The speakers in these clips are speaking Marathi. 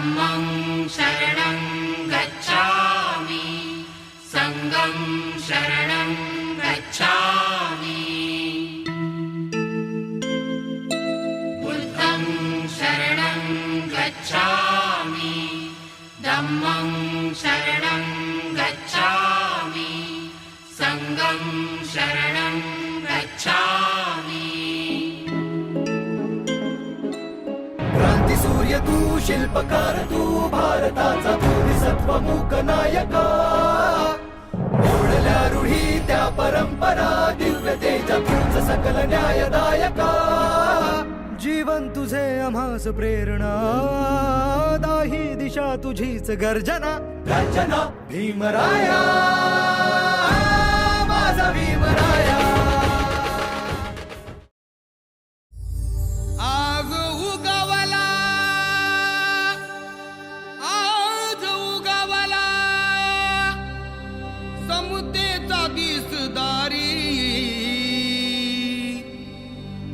धम्मं शरणं गच्छामि संघं शरणं गच्छामि बुद्धं शरणं गच्छामि धम्मं शरणं गच्छामि संघं शरणं गच्छामि क्रांती सूर्य तू शिल्पकार तू भारताचा बोधिसत्व मूक नायका ओढल्या रूढी त्या परंपरा दिव्य तेज तुझ सकल न्यायदायका जीवन तुझे आम्हास प्रेरणा दाही दिशा तुझीच गर्जना गर्जना भीमराया माझा भीमराया आज उगवला समतेचा दिसदारी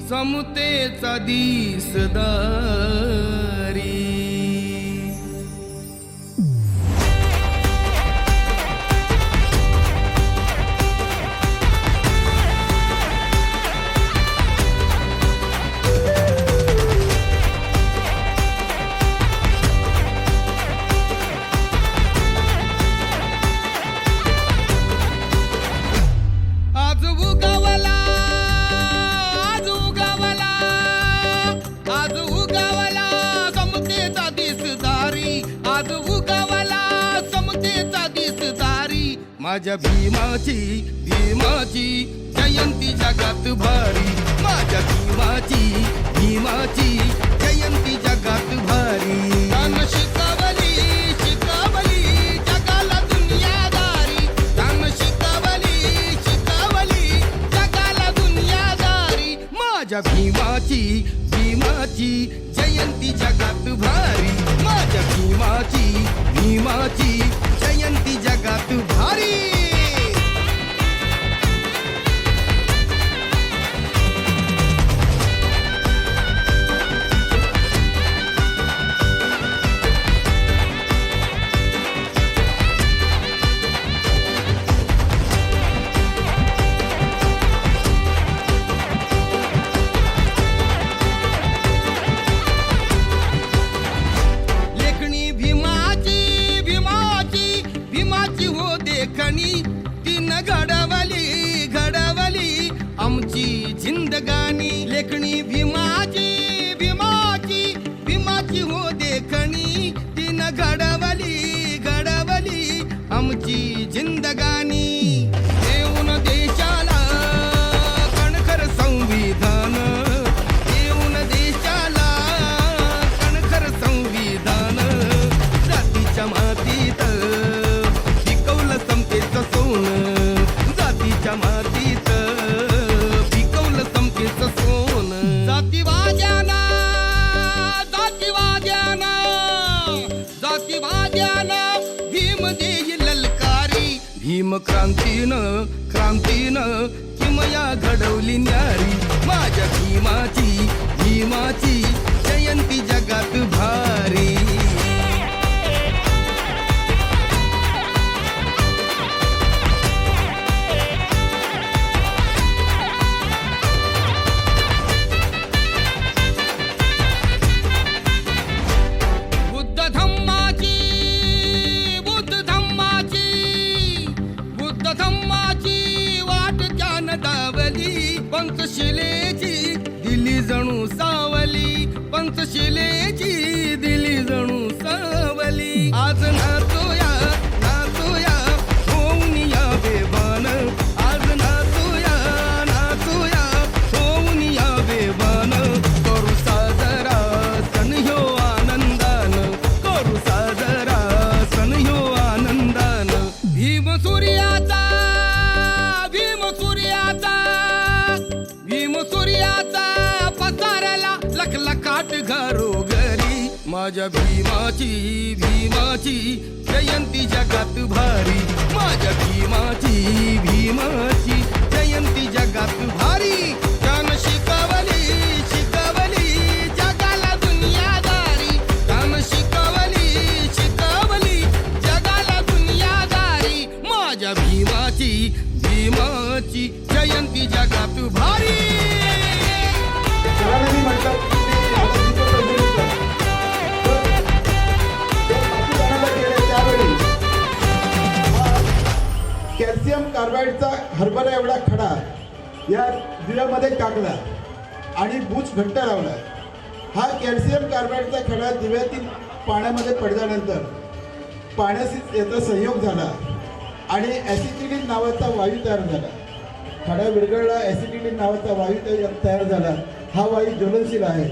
समतेचा दिसदारी माझ्या भीमाची जयंती जगात भारी माझ्या भीमाची जयंती जगात भारी तान शिकवली जगाला दुनियादारी तान शिकवली जगाला दुनियादारी माझ्या भीमाची जयंती जगात भारी माझ्या भीमाची जयंती जगात भारी तीन घडवली आमची जिंदगानी लेखणी भीमाची हो देखणी तीन घडवली आमची जिंदगानी देऊन देशाला कणखर संविधान देऊन देशाला कणखर संविधान जातीच्या मातीत जातीच्या मातीत पिकवलं समतेचं सोन जातीवाद्याना भीम देई ललकारी भीम क्रांतीनं किमया घडवली न्यारी माझ्या भीमाची जयंती जगात भारी पंचशिलेची दिली जणू सावली आज नाचूया होऊन या बेभान आज नाचूया होऊन या बेभान करू साजरा सण ह्यो आनंदान करू साजरा सण ह्यो आनंदान भीम सूर्याचा पसारला लखलखाट घरोघरी माझ्या भीमाची जयंती जगात भारी माझ्या भीमाची जयंती जगात भारी त्यान शिकवली जगाला दुनियादारी त्यान शिकवली भीमाची जयंती जगात भारी. सरांनी म्हटलं की ते आता दीपप्रज्वलित करा. तर बाकीजणांना केलं त्यावेळी कॅल्शियम कार्बाईडचा हरभरा एवढा खडा या दिव्यामध्ये टाकला आणि बूच घट्ट लावला. हा कॅल्शियम कार्बाईडचा खडा दिव्यातील पाण्यामध्ये पडल्यानंतर पाण्याशी याचा संयोग झाला आणि ॲसिटिलीन नावाचा वायू तयार झाला. खडा विरघळला, ॲसिटिलीन नावाचा वायू तयार झाला. हा वायू ज्वलनशील आहे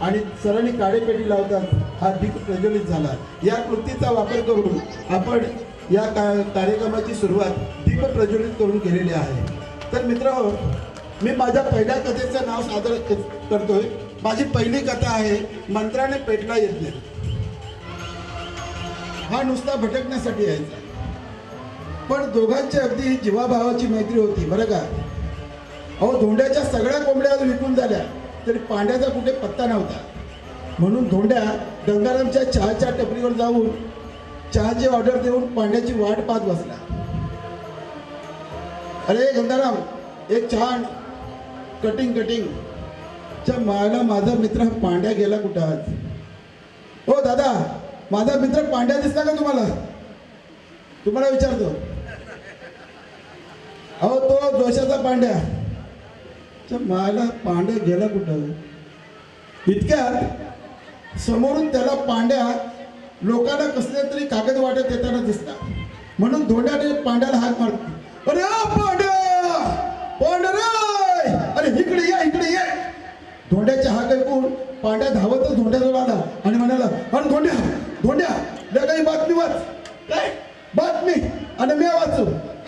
आणि सरांनी काळेपेटी लावतात हा दीप प्रज्वलित झाला. या कृतीचा वापर करून आपण या कार्यक्रमाची सुरुवात दीप प्रज्वलित करून केलेली आहे. तर मित्रांनो, मी माझ्या पहिल्या कथेचं नाव सादर करतोय. माझी पहिली कथा आहे मंत्राने पेटला येत नाही. हा नुसता भटकण्यासाठी यायचा, पण दोघांची अगदी जीवाभावाची मैत्री होती बरं का. अहो, धोंड्याच्या सगळ्या कोंबड्या विकून झाल्या तरी पांड्याचा कुठे पत्ता नव्हता. म्हणून धोंड्या गंगारामच्या चहाच्या टपरीवर जाऊन चहाची ऑर्डर देऊन पांड्याची वाट पाहत बसला. अरे गंगाराम, एक छान कटिंग च्या मायला माझा मित्र पांड्या गेला कुठं आज? हो दादा, माझा मित्र पांड्या दिसला का तुम्हाला? तुम्हाला विचारतो. अहो, तो जोशाचा पांड्या. मायला पांड्या गेला कुठं? इतक्यात समोरून त्याला पांड्या लोकांना कसले तरी कागद वाटत येताना दिसला. म्हणून धोंड्याने पांड्याला हाक मारतो. अरे पांड्या, पांड्या रे, अरे इकडे ये. धोंड्याच्या हाक ऐकून पांड्या धावतच धोंड्याजवळ आला आणि म्हणाला, अरे धोंड्या काही बातमी वाच. काय बातमी? आणि मी वाचू?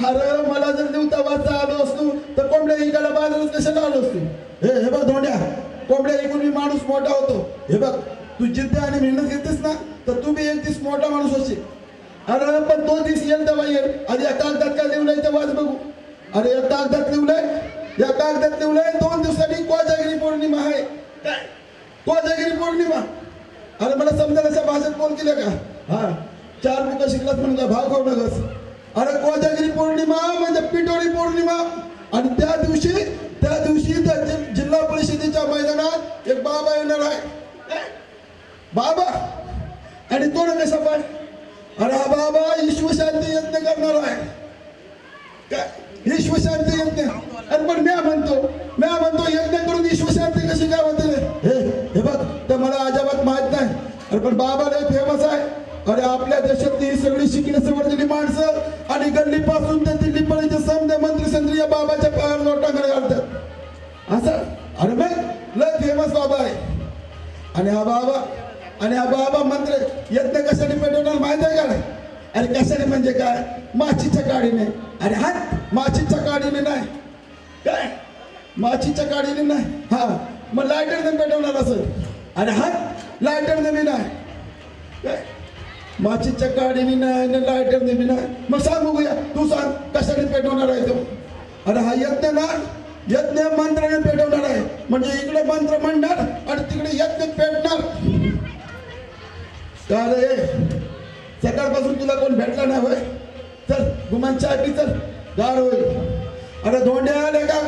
अरे मला जर देवता वाचा आलो असतो तर कोंबड्या इकायला बाजारात कशाला आलो असतो? हे बघ धोंड्या, कोंबड्या ऐकून मी माणूस मोठा होतो. हे बघ, तू जिद्द आणि मेहनत घेतेस ना तर तू बी एक दिवस मोठा माणूस होशील. अरे पण तो दिवस येईल तेव्हा येईल. आधी या कागदात काय लिवलंय ते वाच बघू. अरे या कागदात लिवलंय 2 दिवसांनी कोजागिरी पौर्णिमा आहे. काय कोजागिरी पौर्णिमा? अरे मला समजेल अशा भाषेत फोन केलं का? हा, 4 मुख शिकलाच म्हणून का भाव खाऊ नकस. अरे कोजागिरी पौर्णिमा म्हणजे पिठोरी पौर्णिमा. आणि त्या दिवशी त्या जिल्हा परिषदेच्या मैदानात एक बाबा येणार आहे. बाबा? आणि तो ना कसा पण? अरे हा बाबा विश्वशांती यज्ञ करणार आहे. काय विश्वशांती यज्ञ? अरे पण म्या म्हणतो यज्ञ करून विश्वशांती कशी काय होते? हे बघ, तर मला अजिबात माहित नाही. अरे पण बाबा लय फेमस आहे. अरे आपल्या देशातली ही सगळी शिकली सवरलेली माणसं आणि गल्लीपासून ते दिल्लीपर्यंत समजा मंत्री संत्री या बाबाच्या पायावर लोटांगण घालतात. असं? अरे मग लय फेमस बाबा आहे. आणि हा बाबा मंत्र यज्ञ कशाने पेटवणार माहित आहे का? अरे कशाने म्हणजे काय? माचीच्या काडीने. अरे हात माचीच्या काडीने नाही. काय माचीच्या काडीने नाही? हा, मग लायटरने पेटवणार असं? अरे हात लायटरने बी नाही. काय माचीच्या काडीने नाही, लायटरने बी नाही. मग सांग बघूया, तू सांग कशाने पेटवणार आहे तो? अरे हा यज्ञ मंत्राने पेटवणार आहे. म्हणजे इकडे मंत्र म्हणणार आणि तिकडे यज्ञ पेटणार. का रे, सकाळपासून तुला कोण भेटला नाही होय? चल गुमान चाय पी, चल गार होईल. अरे धोंड्या आले का?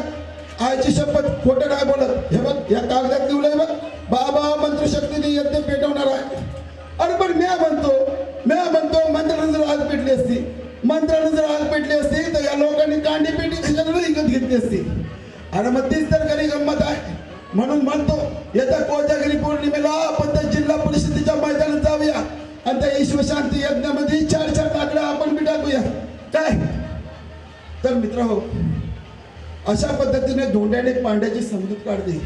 आयची शपथ, खोटं नाही बोलत. हे बघ, या कागदात लिहिलंय बघ, बाबा मंत्रशक्तीने यज्ञ पेटवणार आहे. अरे पण म्या म्हणतो मंत्राने जर आग पेटली असती तर या लोकांनी कांडी पेटी कशाला विकत घेतली असती. अरे मग तीच तर खरी गंमत आहे. म्हणून म्हणतो येत्या कोजागिरी पौर्णिमेला आपण त्या जिल्हा परिषदेच्या मैदानात जाऊया आणि त्या ईश्वशांती यज्ञामध्ये 4 लाकडं आपण बी टाकूया. काय? तर मित्रांनो, अशा पद्धतीने धोंड्याने पांड्याची समजूत काढली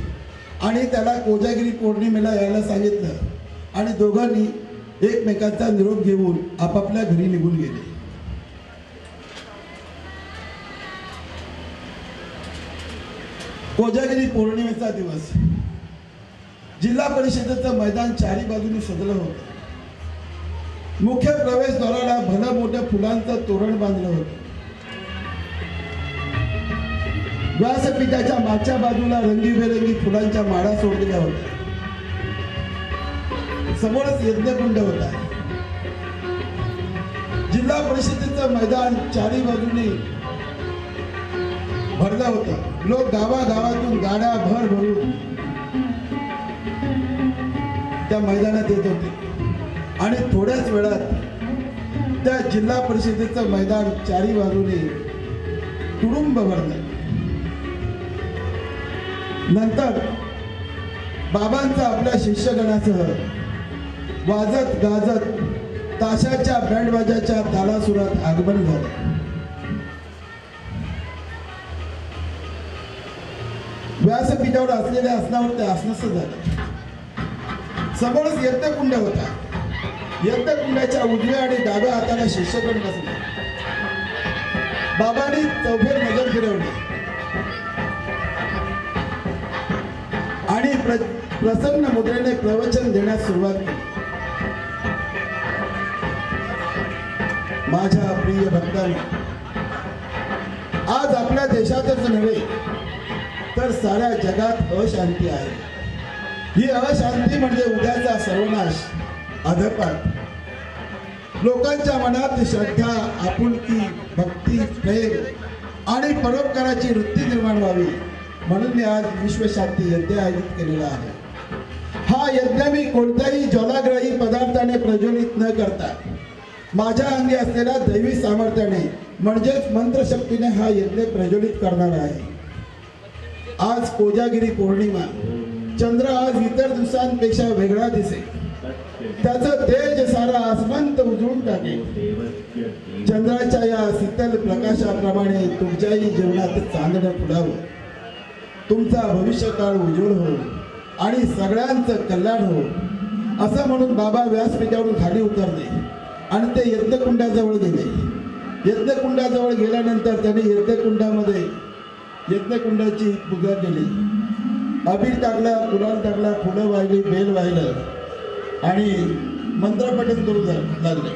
आणि त्याला कोजागिरी पौर्णिमेला यायला सांगितलं आणि दोघांनी एकमेकांचा निरोप घेऊन आपापल्या घरी निघून गेले. कोजागिरी पौर्णिमेचा दिवस. जिल्हा परिषदेचं मैदान 4 बाजूने सजलं होतं. मुख्य प्रवेशद्वाराला भलं मोठ्या फुलांचं तोरण बांधलं होतं. व्यासपीठाच्या मागच्या बाजूला रंगीबेरंगी फुलांच्या माळा सोडलेल्या होत्या. समोरच यज्ञकुंड होता. जिल्हा परिषदेचं मैदान 4 बाजूने भरलं होतं. लोक गावागावातून गाड्या भरून त्या मैदानात येत होते आणि थोड्याच वेळात त्या जिल्हा परिषदेचं मैदान चारी बाजूने तुडुंब भरलं. नंतर बाबांचा आपल्या शिष्यगणासह वाजत गाजत ताशाच्या बँडबाजाच्या तालासुरात आगमन झालं. व्यासपीठावर असलेल्या आसनावर ते आसनस्थ झालं. समोरच यज्ञकुंड होता. यज्ञकुंडाच्या उजव्या आणि डाव्या हाताला शिष्यगण बसले. बाबांनी चौफेर नजर फिरवली आणि प्रसन्न मुद्रेने प्रवचन देण्यास सुरुवात केली. माझ्या प्रिय भक्तांनो, आज आपल्या देशातच नव्हे तर साऱ्या जगात अशांती आहे. ही अशांती म्हणजे उद्याचा सर्वनाश, अधपात. लोकांच्या मनात श्रद्धा, आपुलकी, भक्ती, प्रेम आणि परोपकाराची वृत्ती निर्माण व्हावी म्हणून मी आज विश्वशांती यज्ञ आयोजित केलेला आहे. हा यज्ञ मी कोणत्याही ज्वालाग्राही पदार्थाने प्रज्वलित न करता माझ्या अंगी असलेल्या दैवी सामर्थ्याने म्हणजेच मंत्रशक्तीने हा यज्ञ प्रज्वलित करणार आहे. आज कोजागिरी पौर्णिमा. चंद्र आज इतर दिवसांपेक्षा वेगळा दिसे. त्याचं तेज सारा आसमंत उजळून टाकेल. चंद्राच्या या शीतल प्रकाशाप्रमाणे तुमच्याही जीवनात चांदणं फुलावं. तुमचा भविष्यकाळ उज्ज्वल हो आणि सगळ्यांचं कल्याण हो असं म्हणून बाबा व्यासपीठावरून खाली उतरले आणि ते यज्ञकुंडाजवळ गेले. यज्ञकुंडाजवळ गेल्यानंतर त्यांनी यज्ञकुंडाची पूजा केली. अबीर टाकला, गुलाल टाकला, फुलं वाहिली, बेल वाहिलं आणि मंत्रपठण करू लागले.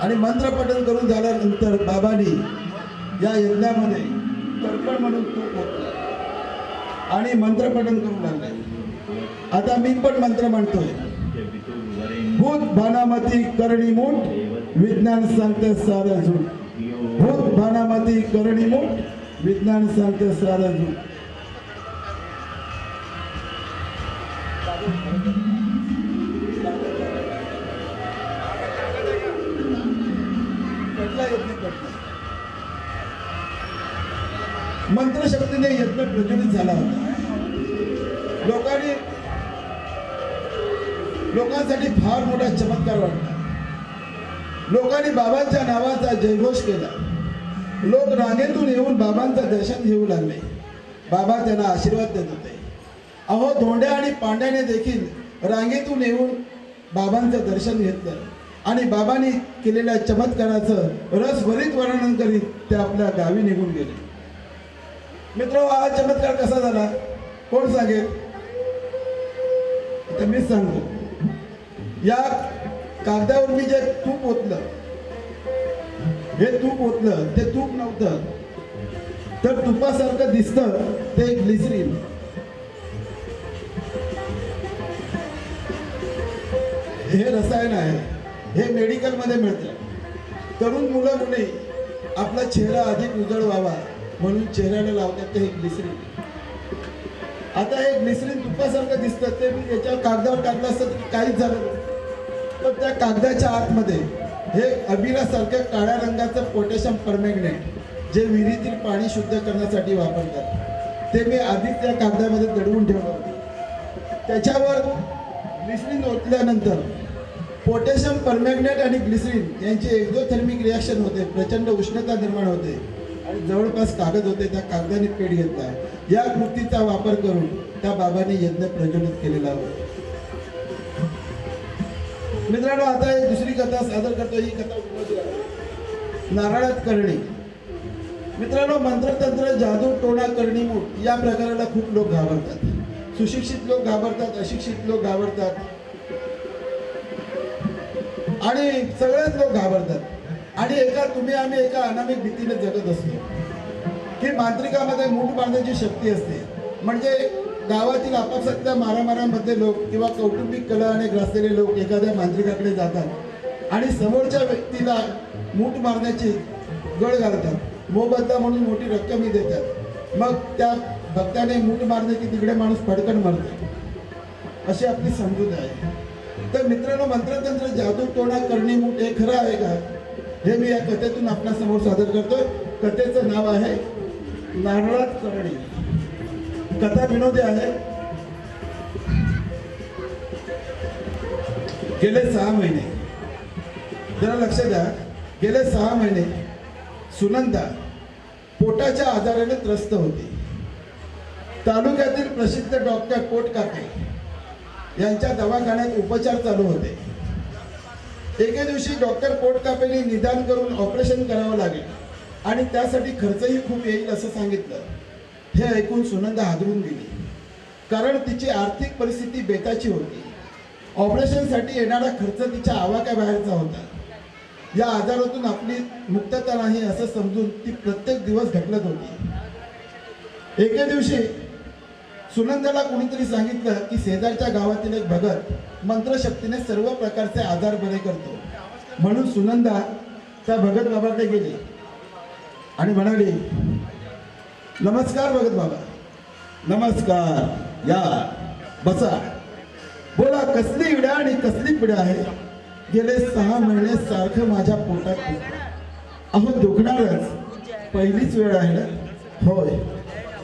आणि मंत्रपठण करून झाल्यानंतर बाबांनी या यज्ञामध्ये कर्कण म्हणून तूप ओतलं आणि मंत्रपठण करू लागले. आता मी पण मंत्र म्हणतोय. भूत भानामती करणी मूठ, विज्ञान सांगते सारं झूट. भूत भानामती करणी मूठ, विज्ञान सांगते सारं झूट. मंत्रशक्तीने यज्ञ प्रज्वलित झाला होता. लोकांसाठी फार मोठा चमत्कार वाटला. लोकांनी बाबांच्या नावाचा जयघोष केला. लोक रांगेतून येऊन बाबांचं दर्शन घेऊ लागले. बाबा त्यांना आशीर्वाद देत होते. अहो, धोंड्या आणि पांड्याने देखील रांगेतून येऊन बाबांचं दर्शन घेतलं आणि बाबांनी केलेल्या चमत्काराचं रसभरीत वर्णन करीत ते आपल्या गावी निघून गेले. मित्र, हा चमत्कार कसा झाला कोण सांगेल? तर मीच सांगतो. या कागदावर मी जे तूप ओतलं, हे तूप ओतलं, ते तूप नव्हतं तर तुपासारखं दिसतं ते ग्लिसरीन. हे रसायन आहे. हे मेडिकलमध्ये मिळतं. तरुण मुलं मुली आपला चेहरा अधिक उजळ व्हावा म्हणून चेहऱ्याला लावतात ते ग्लिसरीन. आता हे ग्लिसरीन तुपासारखं दिसतं. ते मी याच्यावर कागदावर टाकलं असतं तर काहीच झालं. तर त्या कागदाच्या आतमध्ये हे अबिरासारख्या काळ्या रंगाचं पोटॅशियम परमॅंगनेट जे विहिरीतील पाणी शुद्ध करण्यासाठी वापरतात ते मी आधीच त्या कागदामध्ये दडवून ठेवलं होतं. त्याच्यावर ग्लिसरीन ओतल्यानंतर पोटॅशियम परमॅंगनेट आणि ग्लिसरीन यांची एक्झोथर्मिक रिॲक्शन होते. प्रचंड उष्णता निर्माण होते आणि जवळपास कागद होते. त्या कागदाने पेट घेतला. या कृतीचा वापर करून त्या बाबांनी यज्ञ प्रज्वलित केलेला होता. मित्रांनो, आता एक दुसरी कथा सादर करतो. ही कथा नारळात करणे. मित्रांनो, मंत्रतंत्र, जादू, टोणा, करणी मूठ या प्रकाराला खूप लोक घाबरतात. सुशिक्षित लोक घाबरतात, अशिक्षित लोक घाबरतात आणि सगळेच लोक घाबरतात. आणि आम्ही एका अनामिक भीतीने जगत असतो की मांत्रिकामध्ये मूठ बांधण्याची शक्ती असते. म्हणजे गावातील आपापसातल्या मारामारामध्ये लोक किंवा कौटुंबिक कलहाने ग्रासलेले लोक एखाद्या मांत्रिकाकडे जातात आणि समोरच्या व्यक्तीला मूठ मारण्याची गळ घालतात मोबदला म्हणून मोठी रक्कमही देतात. मग त्या भक्ताने मूठ मारले की तिकडे माणूस पडकन मरतो. अशी आपली समजूत आहे. तर मित्रांनो, मंत्रतंत्र जादू टोणा करणी मूठ हे खरं आहे का, हे मी या कथेतून आपल्यासमोर सादर करतोय. कथेचं नाव आहे नारळात करणी. कथा विनोदी आहे. गेले 6 महिने, जरा लक्ष द्या, गेले 6 महिने सुनंदा पोटाच्या आजाराने त्रस्त होती. तालुक्यातील प्रसिद्ध डॉक्टर पोटकाके यांच्या दवाखान्यात उपचार चालू होते. एके दिवशी डॉक्टर पोटकापेने निदान करून ऑपरेशन करावं लागेल आणि त्यासाठी खर्चही खूप येईल असं सांगितलं. हे ऐकून सुनंदा हादरून गेली, कारण तिची आर्थिक परिस्थिती बेताची होती. ऑपरेशनसाठी येणारा खर्च तिच्या आवाक्याबाहेरचा होता. या आजारातून आपली मुक्तता नाही असं समजून ती प्रत्येक दिवस ढकलत होती. एके दिवशी सुनंदाला कुणीतरी सांगितलं की शेजारच्या गावातील एक भगत मंत्रशक्तीने सर्व प्रकारचे आजार बरे करतो. म्हणून सुनंदा त्या भगत बाबाकडे गेली आणि म्हणाली, नमस्कार भगत बाबा. नमस्कार, या बसा. बोला, कसली इडा आणि कसली पिढा आहे. गेले 6 महिने सारखं माझ्या पोटात दुखतं. अहो, दुखणारच, पहिलीच वेळ आहे ना. होय,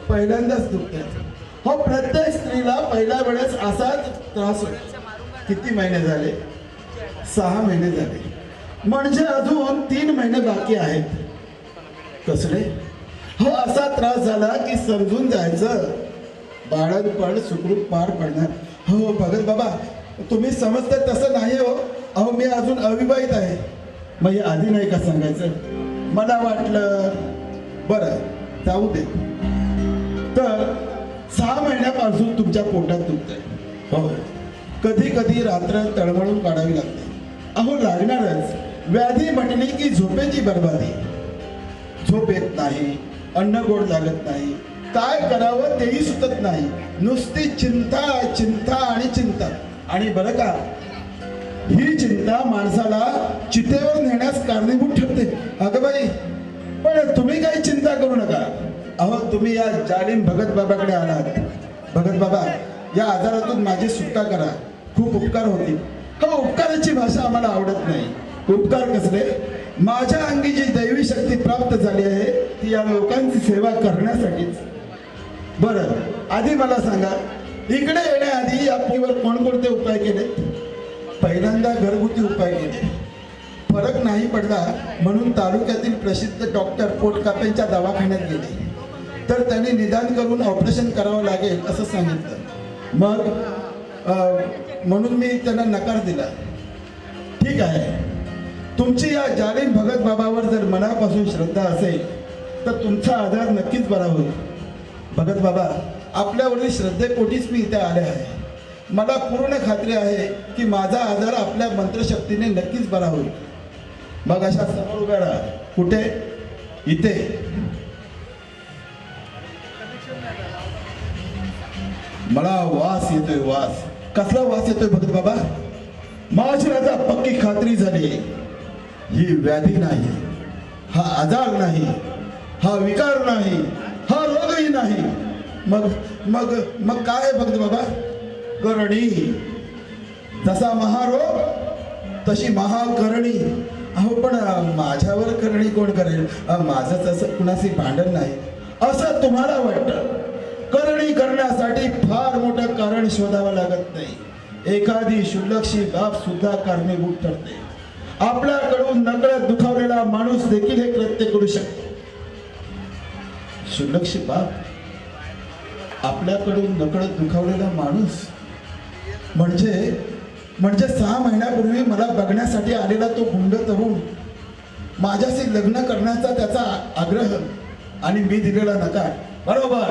पहिल्यांदाच दुखत. हो, प्रत्येक स्त्रीला पहिल्या वेळेस असाच त्रास होतो. किती महिने झाले? 6 महिने झाले. म्हणजे अजून 3 महिने बाकी आहेत. कसले? हो, असा त्रास झाला की समजून जायचं बाळणपण सुखरूप पार पडणार. हो भगत बाबा, तुम्ही समजता तसं नाही हो. अहो, मी अजून अविवाहित आहे. मग हे आधी नाही का सांगायचं? मला वाटलं बरं जाऊ दे. तर 6 महिन्यापासून तुमच्या पोटात दुखतंय. हो, कधी कधी रात्र तळमळून काढावी लागते. अहो, लागणारच. व्याधी म्हटली की झोपेची बरबादी. झोप येत नाही, अन्न गोड लागत नाही, काय करावं तेही सुचत नाही. नुसती चिंता चिंता आणि चिंता. आणि बरं का, ही चिंता माणसाला चितेवर नेण्यास कारणीभूत ठरते. अगं बाई, पण तुम्ही काही चिंता करू नका. अहो, तुम्ही या जालिम भगत बाबाकडे आलात. भगत बाबा, या आजारातून माझी सुटका करा. खूप उपकार होतील. हो, उपकाराची भाषा आम्हाला आवडत नाही. उपकार कसले? माझ्या अंगी जी दैवी शक्ती प्राप्त झाली आहे ती या लोकांची सेवा करण्यासाठीच. बरं, आधी मला सांगा, इकडे येण्याआधी या पोरीवर कोणकोणते उपाय केले? पहिल्यांदा घरगुती उपाय केले. फरक नाही पडला म्हणून तालुक्यातील प्रसिद्ध डॉक्टर पोटकापेंच्या दवाखान्यात गेले. तर त्यांनी निदान करून ऑपरेशन करावं लागेल असं सांगितलं. मग म्हणून मी त्यांना नकार दिला. ठीक आहे, तुमची या जालिम भगत बाबावर जर मनापासून श्रद्धा असेल तर तुमचा आजार नक्कीच बरा होईल. भगत बाबा, आपल्यावरील श्रद्धेपोटीच मी इथे आले आहे. मला पूर्ण खात्री आहे की माझा आजार आपल्या मंत्रशक्तीने नक्कीच बरा होईल. मग अशा समोर उभ्या राहा. कुठे? इथे. मला वास येतोय. वास? कसला वास येतोय भगत बाबा? माझी आता पक्की खात्री झाली. ही व्याधी नाही, हा आजार नाही, हा विकार नाही, हा रोगही नाही. मग मग मग काय आहे भगत बाबा? करणी. जसा महारोग तशी महाकरणी. अहो, पण माझ्यावर करणी कोण करेल? माझं तसं कुणाशी भांडण नाही असं तुम्हाला वाटतं. करणी करण्यासाठी फार मोठं कारण शोधावं लागत नाही. एखादी शुल्लकशी बाब सुद्धा कारणीभूत ठरते. आपल्याकडून नकळत दुखावलेला माणूस देखील हे कृत्य करू शकतो. शुल्लकशी बाब, आपल्याकडून नकळत दुखावलेला माणूस म्हणजे 6 महिन्यापूर्वी मला बघण्यासाठी आलेला तो गुंड तरुण, माझ्याशी लग्न करण्याचा त्याचा आग्रह आणि मी दिलेला नकार. बरोबर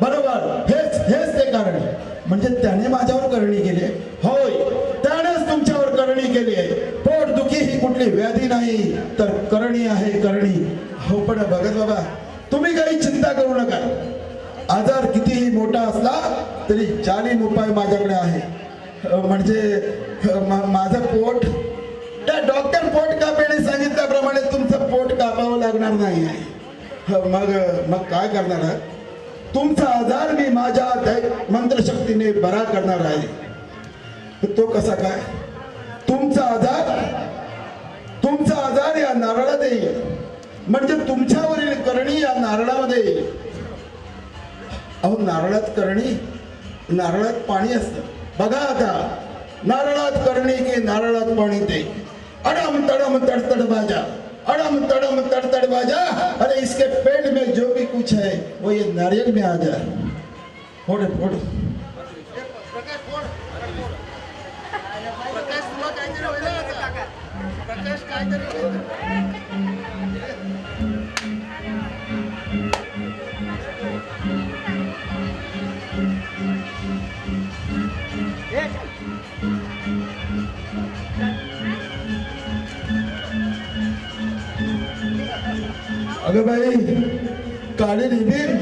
बरोबर, हेच ते कारण. म्हणजे त्याने माझ्यावर करणी केली. होय, त्यानेच तुमच्यावर करणी केली आहे. पोटदुखी ही कुठली व्याधी नाही तर करणी आहे, करणी. हो, पण भगत बाबा, तुम्ही काही चिंता करू नका. आजार कितीही मोठा असला तरी जालिम उपाय माझ्याकडे आहे. म्हणजे माझं पोट, त्या डॉक्टर पोट कापेने सांगितल्याप्रमाणे तुमचं पोट कापावं लागणार नाही. मग मग काय करणार आहे? तुमचा आजार मी माझ्या मंत्रशक्तीने बरा करणार आहे. तो कसा काय? तुमचा आजार या नारळात येईल, म्हणजे तुमच्यावरील करणी या नारळामध्ये येईल. अहो नारळात करणी, नारळात पाणी असतं. बघा आता, नारळात करणी की नारळात पाणी ते अडम तडम तड़तड़ बाजा, अड़म तड़म तड़तड़ बाजा, अरे इसके पेट में जो भी कुछ है वो ये नारियल में आ जा. फोड़ फोड़ अगं बाई, काळी रिबीन,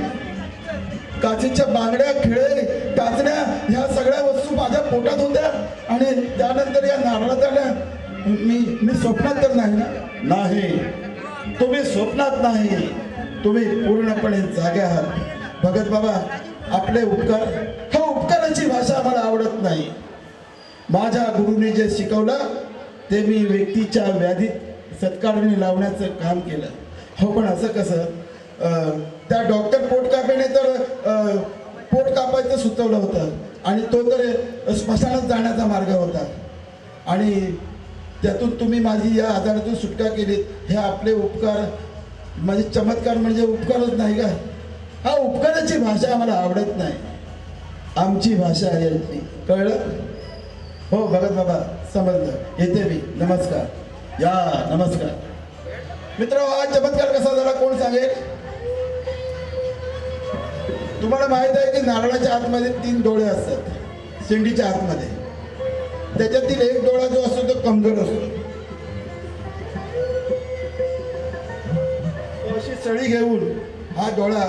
काचेच्या बांगड्या, खिळे, टाचण्या ह्या सगळ्या वस्तू माझ्या पोटात होत्या आणि त्यानंतर या नारळात आल्या. मी स्वप्नात तर नाही ना? नाही, तुम्ही स्वप्नात नाही, तुम्ही पूर्णपणे जागे आहात. भगत बाबा, आपले उपकार, हा उपकाराची भाषा आम्हाला आवडत नाही. माझ्या गुरुने जे शिकवलं ते मी व्यक्तीच्या व्याधीत सत्कारणी लावण्याचं काम केलं. हो पण असं कसं? त्या डॉक्टर पोटकापेने तर पोट कापायचं सुचवलं होतं आणि तो तर स्मशानात जाण्याचा मार्ग होता आणि त्यातून तुम्ही माझी या आजारातून सुटका केली. हे आपले उपकार, म्हणजे चमत्कार म्हणजे उपकारच नाही का? हा उपकाराची भाषा आम्हाला आवडत नाही. आमची भाषा आहे यातली, कळलं? हो भगत बाबा, समजलं. येते मी. नमस्कार. या नमस्कार. मित्र, हा चमत्कार कसा झाला कोण सांगेल? तुम्हाला माहित आहे की नारळाच्या आतमध्ये 3 डोळे असतात, शेंडीच्या आतमध्ये. त्याच्यातील एक डोळा जो असतो तो कमजोर असतो. अशी सळी घेऊन हा डोळा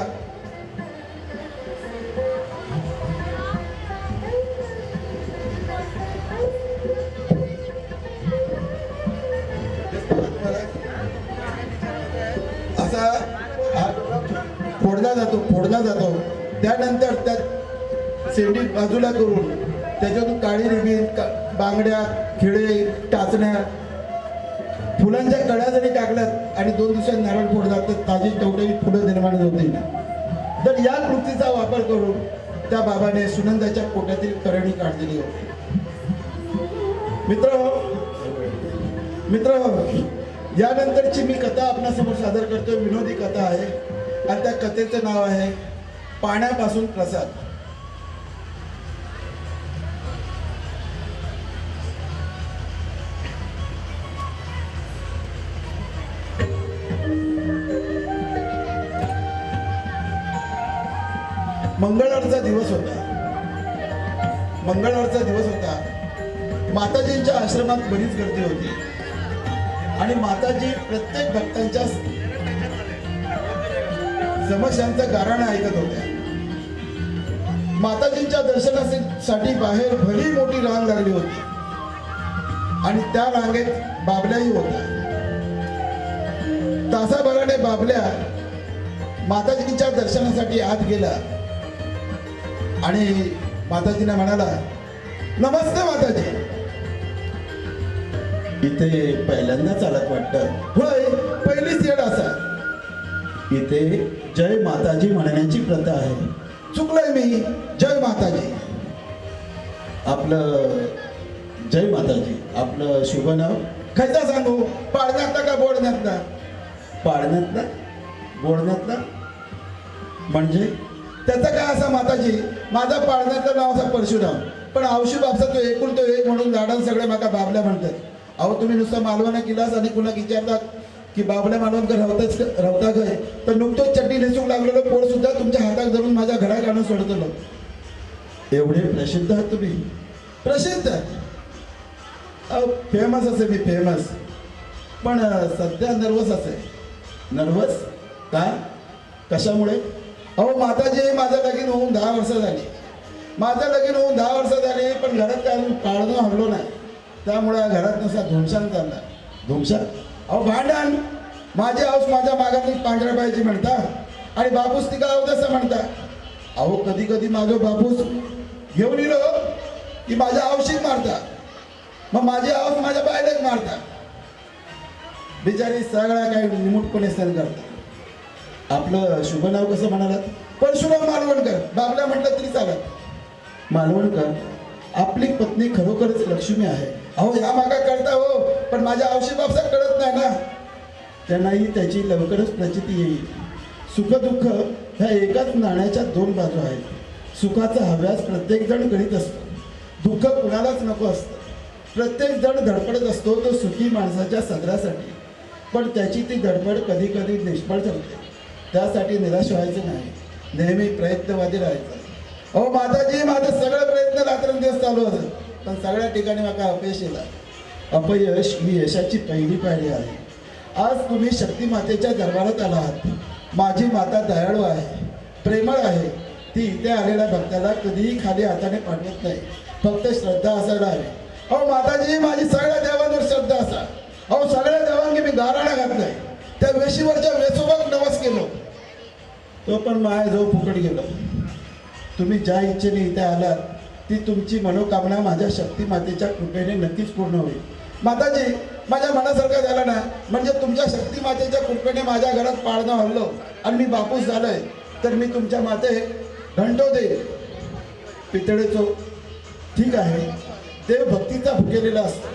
असा फोडला जातो. त्यानंतर त्यात शेंडी बाजूला करून त्याच्यातून काळी रिबीन, बांगड्या, खिळे, टाचण्या, फुलांच्या कळ्या जरी टाकल्यात आणि 2 दिवसात नारळ फोडतात तर ताजी टवटवीत फुलं निर्माण होतील. तर या कृतीचा वापर करून त्या बाबाने सुनंदाच्या पोटातील करणी काढलेली होती. मित्र, यानंतरची मी कथा आपणासमोर सादर करतोय. विनोदी कथा आहे आणि त्या कथेचं नाव आहे पाण्यापासून प्रसाद. मंगळवारचा दिवस होता. माताजींच्या आश्रमात बरीच गर्दी होती आणि माताजी प्रत्येक भक्तांच्या समस्यांचं गाऱ्हाणं ऐकत होत्या. माताजींच्या दर्शनासाठी बाहेर भली मोठी रांग लागली होती आणि त्या रांगेत बाबल्याही होत्या. तासाभराने बाबल्या माताजींच्या दर्शनासाठी आत गेला आणि माताजींना म्हणाला, नमस्ते माताजी. इथे पहिल्यांदाच आलात वाटतं? होय, पहिलीच येड असा. इथे जय माताजी म्हणण्याची प्रथा आहे. चुकलोय मी. जय माताजी. आपलं जय माताजी, आपलं शुभ नाव खायचा सांगू? पाळण्यातला का बोडण्यातला? पाळण्यातला? बोडण्यातला म्हणजे त्याचा काय असा माताजी? माझा पाळण्यातलं नाव असा परशुराम, पण औशी बापसा तो एकूण तो एक म्हणून झाडांना सगळे माका बाबल्या म्हणतात. अहो तुम्ही नुसतं मालवणा केलास आणि पुन्हा विचारतात की बाबल्या मालवणकर राहता काय, तर नुकतंच चटणी नेसून लागलेलं पोळ सुद्धा तुमच्या हातात धरून माझ्या घरात आणून सोडतो. एवढे प्रसिद्ध आहात तुम्ही. प्रसिद्ध? फेमस असे मी, फेमस. पण सध्या नर्वस असे. नर्वस का? कशामुळे? अहो माताजी, माझं लगीन होऊन 10 वर्ष झाली. पण घरात काय अजून पाळणं हरलो नाही. त्यामुळे घरात नुसता धुमशान चालला. धुमशान? अहो भांडण. माझी आऊस माझ्या मागातली पांढऱ्या पाहिजे म्हणता आणि बापूस ती गाव तसं म्हणता. अहो कधी कधी माझं बापूस घेऊन येलो की माझ्या आवशीक मारता, मग माझी आऊस माझ्या बायलाच मारता. बिचारी सगळा काही निमूटपणे सहन करता. आपलं शुभ नाव कसं म्हणालात? परशुराम मालवणकर. बाबला म्हटलं तरी चालत. मालवणकर, आपली पत्नी खरोखरच लक्ष्मी आहे. अहो या मागा कळता हो, पण माझ्या आवशी बापसा कळत नाही ना. त्यांनाही त्याची लवकरच प्रचिती येईल. सुखदुःख ह्या एकाच नाण्याच्या दोन बाजू आहेत. सुखाचा हव्यास प्रत्येक जण करीत असतो, दुःख कुणालाच नको असतं. प्रत्येक जण धडपडत असतो तो सुखी माणसाच्या सदरासाठी, पण त्याची ती धडपड कधी कधी निष्फळ ठरते. त्यासाठी निराश व्हायचं नाही, नेहमी प्रयत्नवादी राहायचं. अहो माताजी, माझं सगळं प्रयत्न रात्रंदिवस चालू होतं, पण सगळ्या ठिकाणी मला अपयश येतं. अपयश ही यशाची पहिली पायरी आहे. आज तुम्ही शक्ती मातेच्या दरबारात आला आहात. माझी माता दयाळू आहे, प्रेमळ आहे. ती इथे आलेल्या भक्ताला कधीही खाली हाताने पाठवत नाही, फक्त श्रद्धा असायला हवी. अहो माताजी, माझी सगळ्या देवांवर श्रद्धा असा. अहो सगळ्या देवांनी मी गाराणा घातलाय, त्या वेशीवरच्या वेसोबात नवस केलो, तो पण माया जो फुकट गेलो. तुम्ही ज्या इच्छेने इथे आलात ती तुमची मनोकामना माझ्या शक्ती मातेच्या कृपेने नक्कीच पूर्ण होईल. माताजी, माझ्या मनासारखं झालं ना, म्हणजे तुमच्या शक्ती मातेच्या कृपेने माझ्या घरात पाळणं हल्लो आणि मी बापूस झालोय, तर मी तुमच्या माते घंटो देईल. पितळेचो ठीक आहे, देव भक्तीचा भुकेलेला असतो,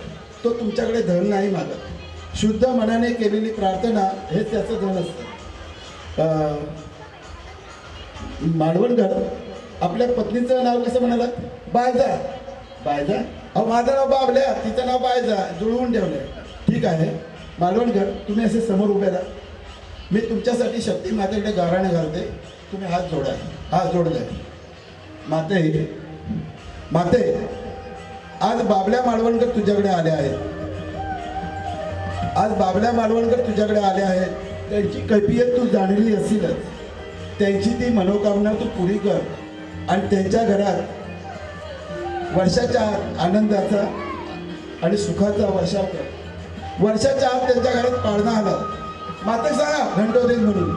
तो तुमच्याकडे धन नाही मागत. शुद्ध मनाने केलेली प्रार्थना हेच त्याचं धन असतं. मालवणकर, आपल्या पत्नीचं नाव कसं म्हणालात? बायजा. बायजा? अहो माझं नाव बाबल्या, तिचं नाव बायजा, जुळवून ठेवलंय. ठीक आहे मालवणकर, तुम्ही असे समोर उभे राहा. मी तुमच्यासाठी शक्ती मातेकडे गाराणे घालते. तुम्ही हात जोडा. हात जोडलाय. माते, माते, आज बाबल्या मालवणकर तुझ्याकडे आले आहेत. आज बाबल्या मालवणकर तुझ्याकडे आले आहेत. त्यांची कैफियत तू जाणली असेलच. त्यांची ती मनोकामना तू पुरी कर आणि त्यांच्या घरात वर्षाच्या आत आनंदाचा आणि सुखाचा वर्षाव कर. वर्षाच्या आत त्यांच्या घरात पाळणा आला. माते सांगा घंटो देईल म्हणून.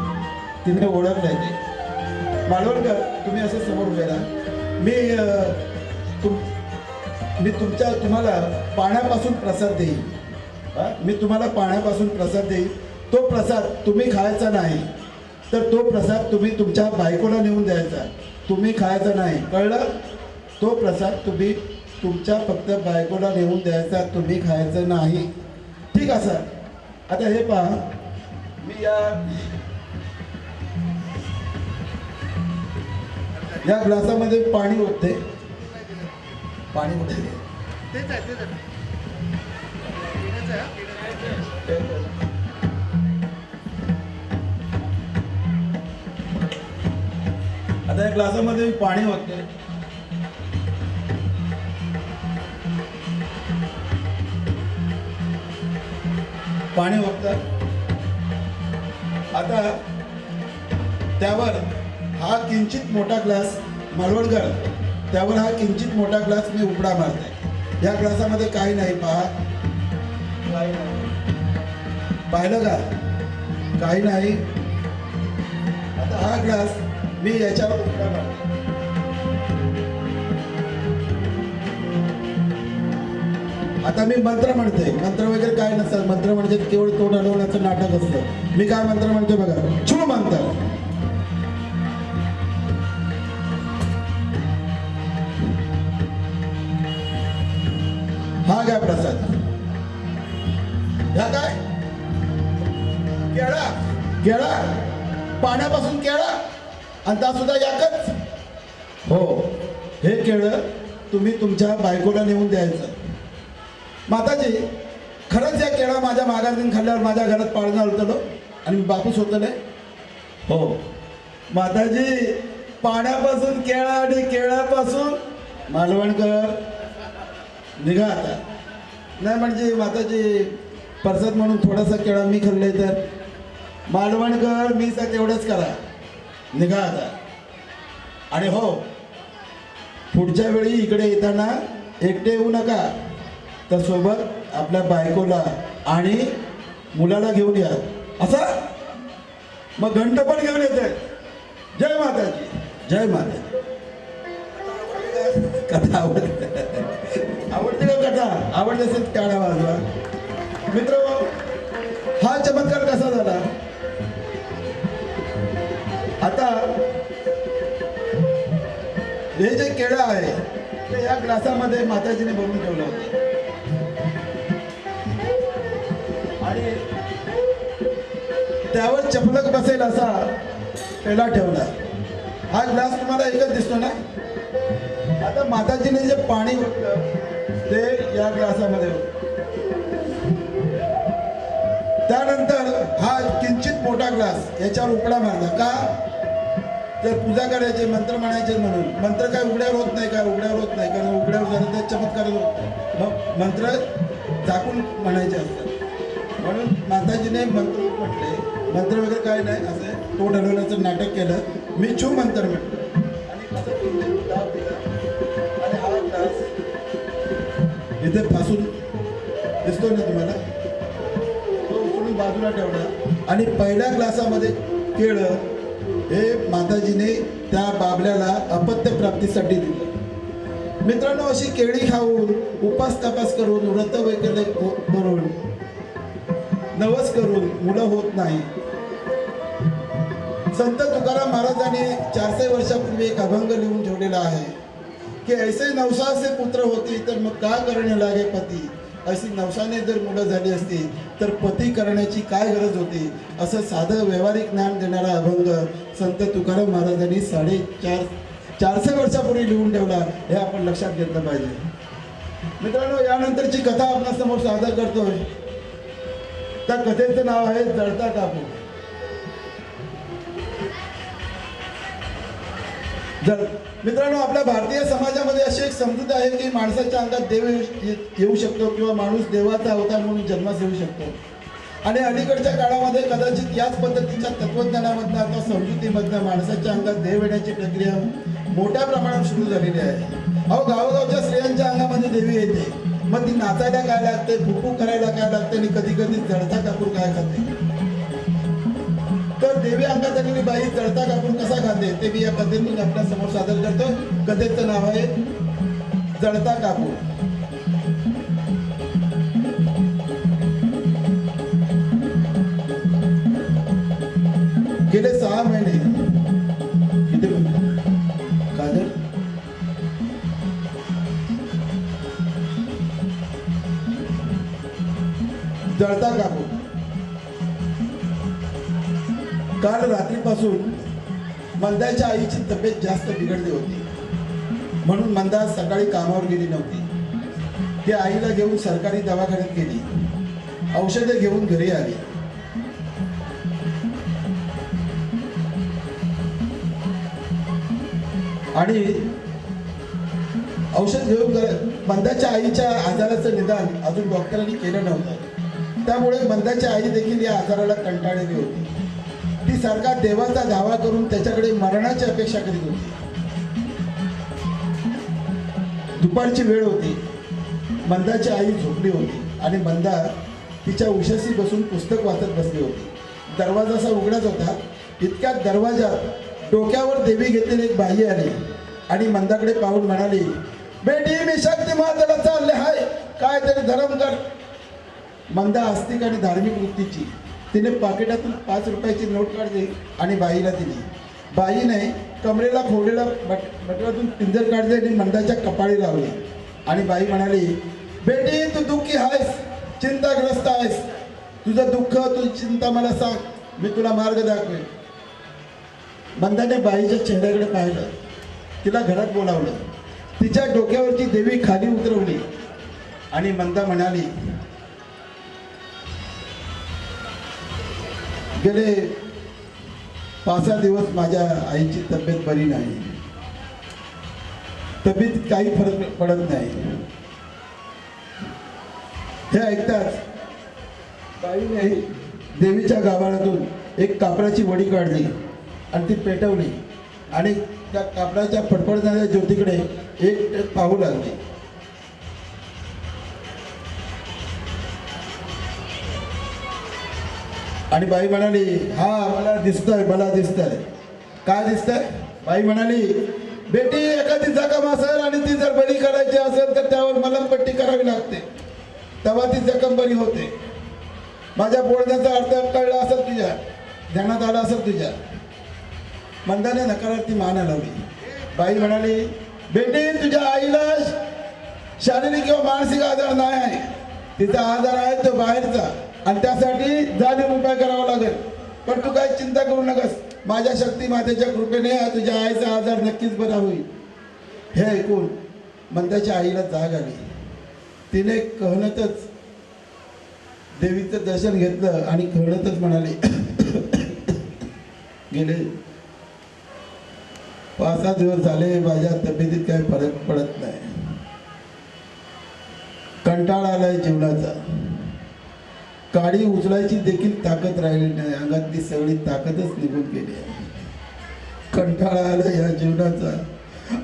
तिने ओळखलंय ते. मालवणकर, तुम्ही असे समोर उभे राहा. मी तुम्हाला पाण्यापासून प्रसाद देईल. मी तुम्हाला पाण्यापासून प्रसाद देईल. तो प्रसाद तुम्ही खायचा नाही, तर तो प्रसाद तुम्ही तुमच्या बायकोला नेऊन द्यायचा. तुम्ही खायचा नाही, कळलं? तो प्रसाद तुम्ही तुमच्या फक्त बायकोला नेऊन द्यायचा, तुम्ही खायचं नाही. ठीक आहे सर. आता हे पहा, मी या ग्लासामध्ये पाणी ओतते. पाणी ओतते. आता या ग्लासामध्ये मी पाणी ओतते. पाणी ओततात. आता त्यावर हा किंचित मोठा ग्लास, मालवणकर, त्यावर हा किंचित मोठा ग्लास मी उघडा मारते. या ग्लासामध्ये काही नाही. पहा, पाहिलं का? काही नाही. आता हा ग्लास मी याच्यावर उघडा मारते. आता मी मंत्र म्हणते. मंत्र वगैरे काय नसतं. मंत्र म्हणजे केवळ तोंड हलवण्याचं नाटक असतं. मी काय मंत्र म्हणते बघा. छू मंत्र. हा घ्या प्रसाद. ह्या काय? केळा. केळा, पाण्यापासून केळा, आणि त्या सुद्धा याकच. हो, हे केळं तुम्ही तुमच्या बायकोला नेऊन द्यायचं. माताजी, खरंच या केळा माझ्या माघारीन खाल्ल्यावर माझ्या घरात पाळणं हलतलो आणि मी बापूस होतो नाही. हो माताजी, पाण्यापासून केळा आणि केळापासून मालवणकर निघा आता. नाही म्हणजे माताजी, प्रसाद म्हणून थोडासा केळा मी खाल्ले तर मालवणकर मी तर तेवढंच करा. निघा आता. आणि हो, पुढच्या वेळी इकडे येताना एकटे येऊ नका, तर सोबत आपल्या बायकोला आणि मुलाला घेऊन या. असा मग घंट पण घेऊन येते. जय माताजी, जय माताजी. कथा आवडते का कथा? आवडते असेल टाळ्या वाजवा. मित्र, हा चमत्कार कसा झाला? आता हे जे केळं आहे ते या ग्लासामध्ये माताजीने भरून ठेवलं होतं आणि त्यावर चपलक बसेल असा पेला ठेवला. हा ग्लास तुम्हाला एकच दिसतो ना? आता माताजीने जे पाणी होतं ते या ग्लासामध्ये होतं. त्यानंतर हा किंचित मोठा ग्लास याच्यावर उकडा मारला. का? तर पूजा करायचे, मंत्र म्हणायचे म्हणून. मंत्र काय उघड्यावर होत नाही का? उघड्यावर होत नाही, कारण उघड्यावर झालं तर चमत्कार होत. मग मंत्र झाकून म्हणायचे असतात. म्हणून माताजीने मंत्र म्हटले. मंत्र वगैरे काय नाही, असे तोंड हलवण्याचं नाटक केलं. मी छू मंत्र म्हटलं आणि कसं किंचित दाब दिला आणि हा ग्लास इथे फासून दिसतो ना तुम्हाला, तो उचलून बाजूला ठेवला आणि पहिल्या ग्लासामध्ये केळं हे माताजीने त्या बाबल्याला अपत्य प्राप्तीसाठी दिलं. मित्रांनो, अशी केळी खाऊन उपास तपास करून व्रत वगैरे करून नवस करून मुलं होत नाही. संत तुकाराम महाराजांनी 400 वर्षापूर्वी एक अभंग लिहून ठेवलेला आहे की ऐसे नवसासे पुत्र होती तर मग का करणे लागे पती. अशी नवसाने जर मुलं झाली असती तर पती करण्याची काय गरज होती. असं साधं व्यावहारिक ज्ञान देणारा अभंग संत तुकाराम महाराजांनी 450 वर्षापूर्वी लिहून ठेवला. हे आपण लक्षात घेतलं पाहिजे. मित्रांनो, यानंतरची कथा आपणासमोर सादर करतोय. त्या कथेचं नाव आहे जळता कापूर. मित्रांनो, आपल्या भारतीय समाजामध्ये अशी एक समजूत आहे की माणसाच्या अंगात देव येऊ शकतो किंवा माणूस देवाचा अवतार म्हणून जन्मास येऊ शकतो. आणि अलीकडच्या काळामध्ये कदाचित याच पद्धतीच्या तत्वज्ञानामधनं आता समजुतीमधनं माणसाच्या अंगात देव येण्याची प्रक्रिया मोठ्या प्रमाणात सुरू झालेली आहे. अहो, गावोगावच्या स्त्रियांच्या अंगामध्ये देवी येते. मग ती नाचायला काय लागते, फुफू करायला काय लागते आणि कधी कधी जळता कापूर काय खाते. तर देवी अंगात आलेली बाई जळता कापूर कसा खाते ते मी या कथेतून आपल्या समोर सादर करतो. कथेचं नाव आहे जळता कापूर. गेले 6 महिने किती काजल जळता कापूर. काल रात्रीपासून मंदाच्या आईची तब्येत जास्त बिघडली होती. म्हणून मंदा सकाळी कामावर गेली नव्हती. ती आईला घेऊन सरकारी दवाखान्यात गेली. औषधे घेऊन घरी आली. आणि औषध घेऊन मंदाच्या आईच्या आजाराचं निदान अजून डॉक्टरांनी केलं नव्हतं. त्यामुळे मंदाची आई देखील या आजाराला कंटाळलेली होती. ती सारखा देवाचा दावा करून त्याच्याकडे मरणाची अपेक्षा करीत होती. दुपारची वेळ होती. मंदाची आई झोपली होती आणि मंदा तिच्या उशाशी बसून पुस्तक वाचत बसली होती. दरवाजा असा उघडाच होता. इतक्यात दरवाजात डोक्यावर देवी घेतलेली एक बाई आली आणि मंदाकडे पाहून म्हणाली, बेटी मी शक्ती मातेला चालले हाय, काय तरी धर्म कर. मंदा आस्तिक आणि धार्मिक वृत्तीची. तिने पाकिटातून 5 रुपयाची नोट काढली आणि बाईला दिली. बाईने कमरेला फोडलेला बटव्यातून पिंजर काढले आणि मंदाच्या कपाळी लावली आणि बाई म्हणाली, बेटी तू दुःखी आहेस, चिंताग्रस्त आहेस. तुझं दुःख, तुझी चिंता मला सांग, मी तुला मार्ग दाखवेन. मंदाने बाईच्या चेहऱ्याकडे पाहिलं. तिला घरात बोलावलं. तिच्या डोक्यावरची देवी खाली उतरवली आणि मंदा म्हणाली, गेले 5-6 दिवस माझ्या आईची तब्येत बरी नाही. तब्येत काही फरक पडत नाही. हे ऐकताच बाईने देवीच्या गाभाऱ्यातून एक कापडाची वडी काढली आणि ती पेटवली आणि त्या कापडाच्या फडफडणाऱ्या ज्योतीकडे एक पाहू लागली. आणि बाई म्हणाली हा मला दिसतंय काय दिसतंय? बाई म्हणाली बेटी एखादी जखम असेल आणि ती जर बरी करायची असेल तर त्यावर मलमपट्टी करावी लागते, तेव्हा ती जखम बरी होते. माझ्या बोलण्याचा अर्थ कळला असेल, तुझ्या ध्यानात आला असेल तुझ्या. मंदाने नकारार्थी मान हलवली. बाई म्हणाली बेटी तुझ्या आईला शारीरिक किंवा मानसिक आजार नाही आहे, तिचा आजार आहे तो बाहेरचा आणि त्यासाठी जाणीव उपाय करावा लागेल. पण तू काही चिंता करू नकस, माझ्या शक्ती मातेच्या कृपेने तुझ्या आईचा आजार नक्कीच बरा होईल. हे ऐकून मंदाच्या आईला जाग आली. तिने कहणतच देवीचं दर्शन घेतलं आणि कहणतच म्हणाले गेले 5-6 दिवस झाले माझ्या तब्येतीत काही फरक पडत नाही. कंटाळा आलाय जीवनाचा, काडी उचलायची देखील ताकद राहिली नाही, अंगातली सगळी ताकदच निघून गेली. कंटाळा आला या जीवनाचा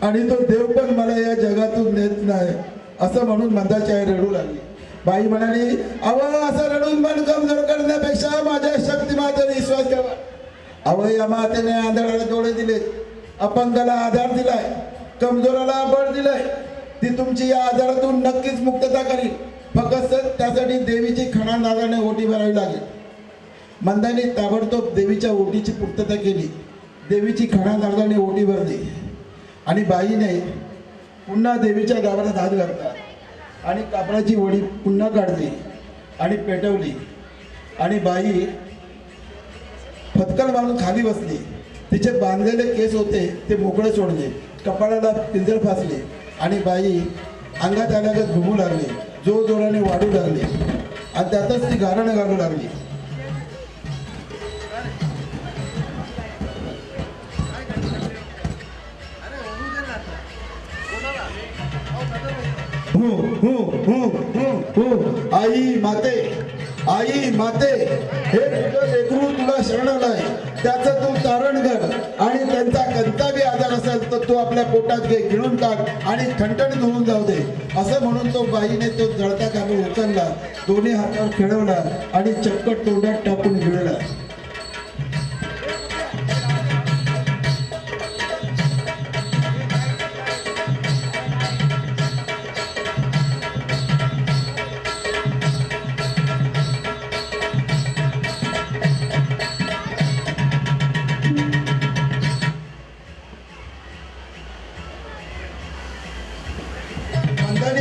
आणि तो देव पण मला या जगातून नेत नाही असं म्हणून मंदाची आई रडू लागली. बाई म्हणाली असं रडून मन कमजोर करण्यापेक्षा माझ्या शक्तिमातेवर विश्वास ठेवा. या मातेने आंधळाला डोळे दिले, अपंगाला आधार दिलाय, कमजोराला बळ दिलंय. ती तुमची या आजारातून नक्कीच मुक्तता करील. फक्त त्यासाठी देवीची खणा नादाने ओटी भरावी लागेल. मंदाने ताबडतोब देवीच्या ओटीची पूर्तता केली. देवीची खणा नादाने ओटी भरली आणि बाईने पुन्हा देवीच्या गावाला हात घातला आणि कापडाची वडी पुन्हा काढली आणि पेटवली आणि बाई फटकन मारून खाली बसली. तिचे बांधलेले केस होते ते मोकळे सोडले, कपाळाला पिंजर फासले आणि बाई अंगात आल्यागत घुमू लागली, जोराने वाढू लागली आणि त्यातच ती गाणं घालू लागली. आई माते हे तुझं लेकरू तुला शरण आलाय, त्याचं तू तारण कर आणि त्यांचा कोणताही आजार असेल तर तू आपल्या पोटात घे, गिळून टाक आणि ठणठणीत होऊन जाऊ दे असं म्हणून तो बाईने तो जळता कापूर उचलला, दोन्ही हातावर खेळवला आणि चक्कट तोंडात टाकून गिळला.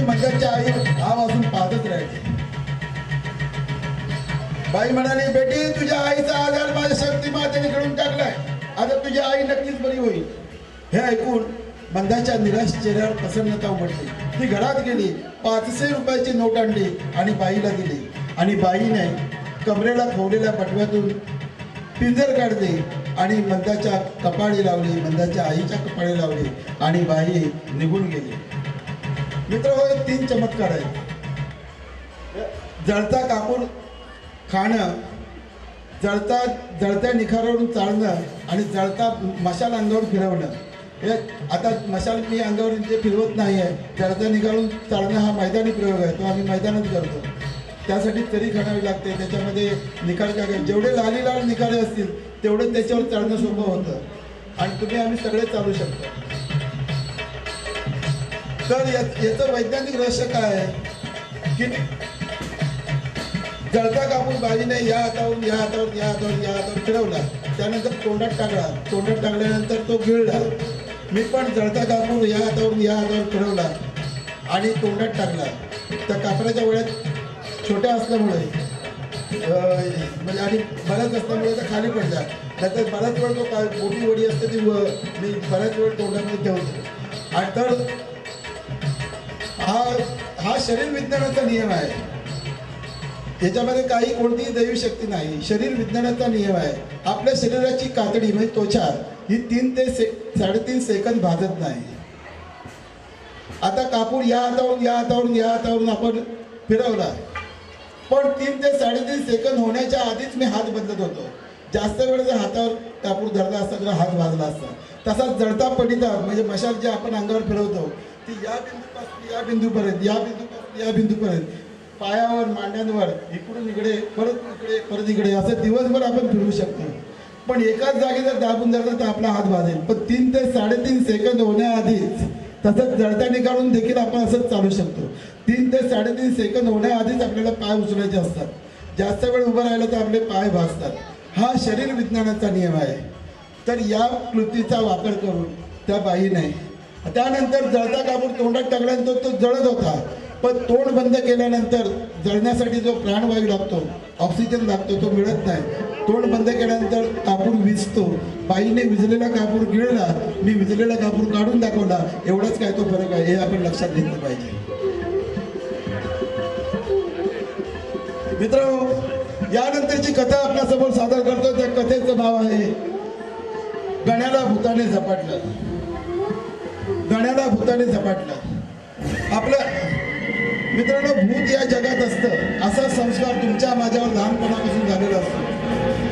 मंदाची आई हा वाजून पाहतच राहिली. बाई म्हणाली बेटी तुझ्या आईचा आजार माझ्या शक्ती मातेने खेळून टाकलाय, आता तुझी आई नक्कीच बरी होईल. हे ऐकून मंदाच्या निराश चेहऱ्यावर प्रसन्नता उमटली. ती घरात गेली, 500 रुपयाची नोट आणली आणि बाईला दिली आणि बाईने कमरेला खवलेल्या पटव्यातून पिंजर काढली आणि मंदाच्या कपाळी लावली, मंदाच्या आईच्या कपाळी लावली आणि बाई निघून गेली. मित्र होय 3 चमत्कार आहेत. जळता कापूर खाणं, जळत्या निखारावरून चालणं आणि जळता मशाल अंगावर फिरवणं. हे आता मशाल मी अंगावर जे फिरवत नाही आहे, जळत्या निखारून चालणं हा मैदानी प्रयोग आहे, तो आम्ही मैदानात करतो. त्यासाठी तरी खाणावी लागते, त्याच्यामध्ये निखार काय जेवढे लाल निखारे असतील तेवढे त्याच्यावर चालणं सोपं होतं आणि तुम्ही आम्ही सगळे चालू शकतो. तर याचं वैज्ञानिक रहस्य काय आहे की जळता कापूर बाईने या हातावर फिरवला, त्यानंतर तोंडात टाकल्यानंतर तो गिळला. मी पण जळता कापूर या हातावर फिरवला आणि तोंडात टाकला. त्या कापडाच्या वड्यात छोट्या असल्यामुळे म्हणजे आणि बऱ्याच असल्यामुळे त्या खाली पडल्या. नंतर बऱ्याच वेळ तो काय मोठी वडी असते ती मी बऱ्याच वेळ तोंडामध्ये ठेवतो. आणि तर हा शरीर विज्ञानाचा नियम आहे, याच्यामध्ये काही कोणतीही दैवी शक्ती नाही. शरीर विज्ञानाचा नियम आहे. आपल्या शरीराची कातडी म्हणजे त्वचा ही 3 ते 3.5 सेकंद भाजत नाही. आता कापूर या हातावरून आपण फिरवला, पण 3 ते 3.5 सेकंद होण्याच्या आधीच मी हात बदलत होतो. जास्त वेळ जर हातावर कापूर धरला असता तर हात भाजला असता. तसाच जळता पडिता म्हणजे मशाल जे आपण अंगावर फिरवतो ती या बिंदूपासून या बिंदूपर्यंत पायावर मांड्यांवर इकडून इकडे परत इकडे असं दिवसभर आपण फिरू शकतो. पण एकाच जागी जर दाबून धरलं तर आपला हात भाजेल. पण 3 ते 3.5 सेकंद होण्याआधीच तसंच जळता निकालून देखील आपण असंच चालू शकतो. 3 ते 3.5 सेकंद होण्याआधीच आपल्याला पाय उचलायचे असतात. जास्त वेळ उभं राहिलं तर आपले पाय भाजतात. हा शरीर विज्ञानाचा नियम आहे. तर या कृतीचा वापर करून त्या बाईने त्यानंतर जळता कापूर तोंडात टाकल्यानंतर तो जळत होता. पण तोंड बंद केल्यानंतर जळण्यासाठी जो प्राणवायू लागतो, ऑक्सिजन लागतो, तो मिळत नाही. तोंड बंद केल्यानंतर कापूर विझतो. बाईने विझलेला कापूर गिळला, मी विझलेला कापूर काढून दाखवला. एवढाच काय तो फरक आहे, हे आपण लक्षात घेतलं पाहिजे. मित्रांनो, यानंतरची कथा आपल्यासमोर सादर करतो. त्या कथेचं नाव आहे गण्याला भूताने झपाटलं. गण्याला भूताने झपाटलं. आपलं मित्रांनो, भूत या जगात असतं असा संस्कार तुमच्या माझ्यावर लहानपणापासून झालेला असतो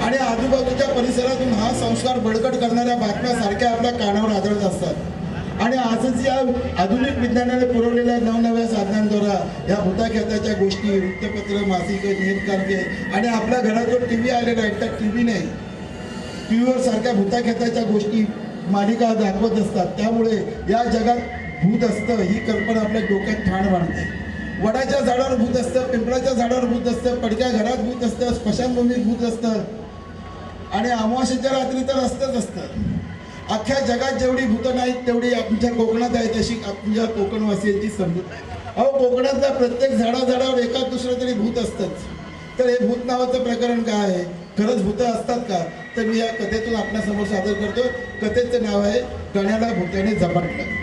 आणि आजूबाजूच्या परिसरातून हा संस्कार बळकट करणाऱ्या बातम्या सारख्या आपल्या कानावर आदळत असतात. आणि आजच या आधुनिक विज्ञानाने पुरवलेल्या नवनव्या साधनांद्वारा या भूताखेताच्या गोष्टी, वृत्तपत्र, मासिके, नियतकालिके आणि आपल्या घरात जो TV आलेला आहे त्या टीव्हीने टीव्हीवर सारख्या भूताखेताच्या गोष्टी, मालिका दाखवत असतात. त्यामुळे या जगात भूत असतं ही कल्पना आपल्या डोक्यात ठाण मांडते. वडाच्या झाडावर भूत असतं, पिंपळाच्या झाडावर भूत असतं, पडक्या घरात भूत असतं, स्मशानभूमीत भूत असतं आणि अमावास्येच्या रात्री तर असतं. अख्ख्या जगात जेवढी भूतं नाहीत तेवढी आमच्या कोकणात आहेत, अशी आमच्या कोकणवासियांची समजूत. अहो, कोकणातल्या प्रत्येक झाडावर एकाच दुसरं तरी भूत असतंच. तर हे भूत नावाचं प्रकरण काय आहे? खरंच भूतं असतात का? तर मी या कथेतून आपल्यासमोर सादर करतो. कथेचं नाव आहे गण्याला भूताने झपाटलं.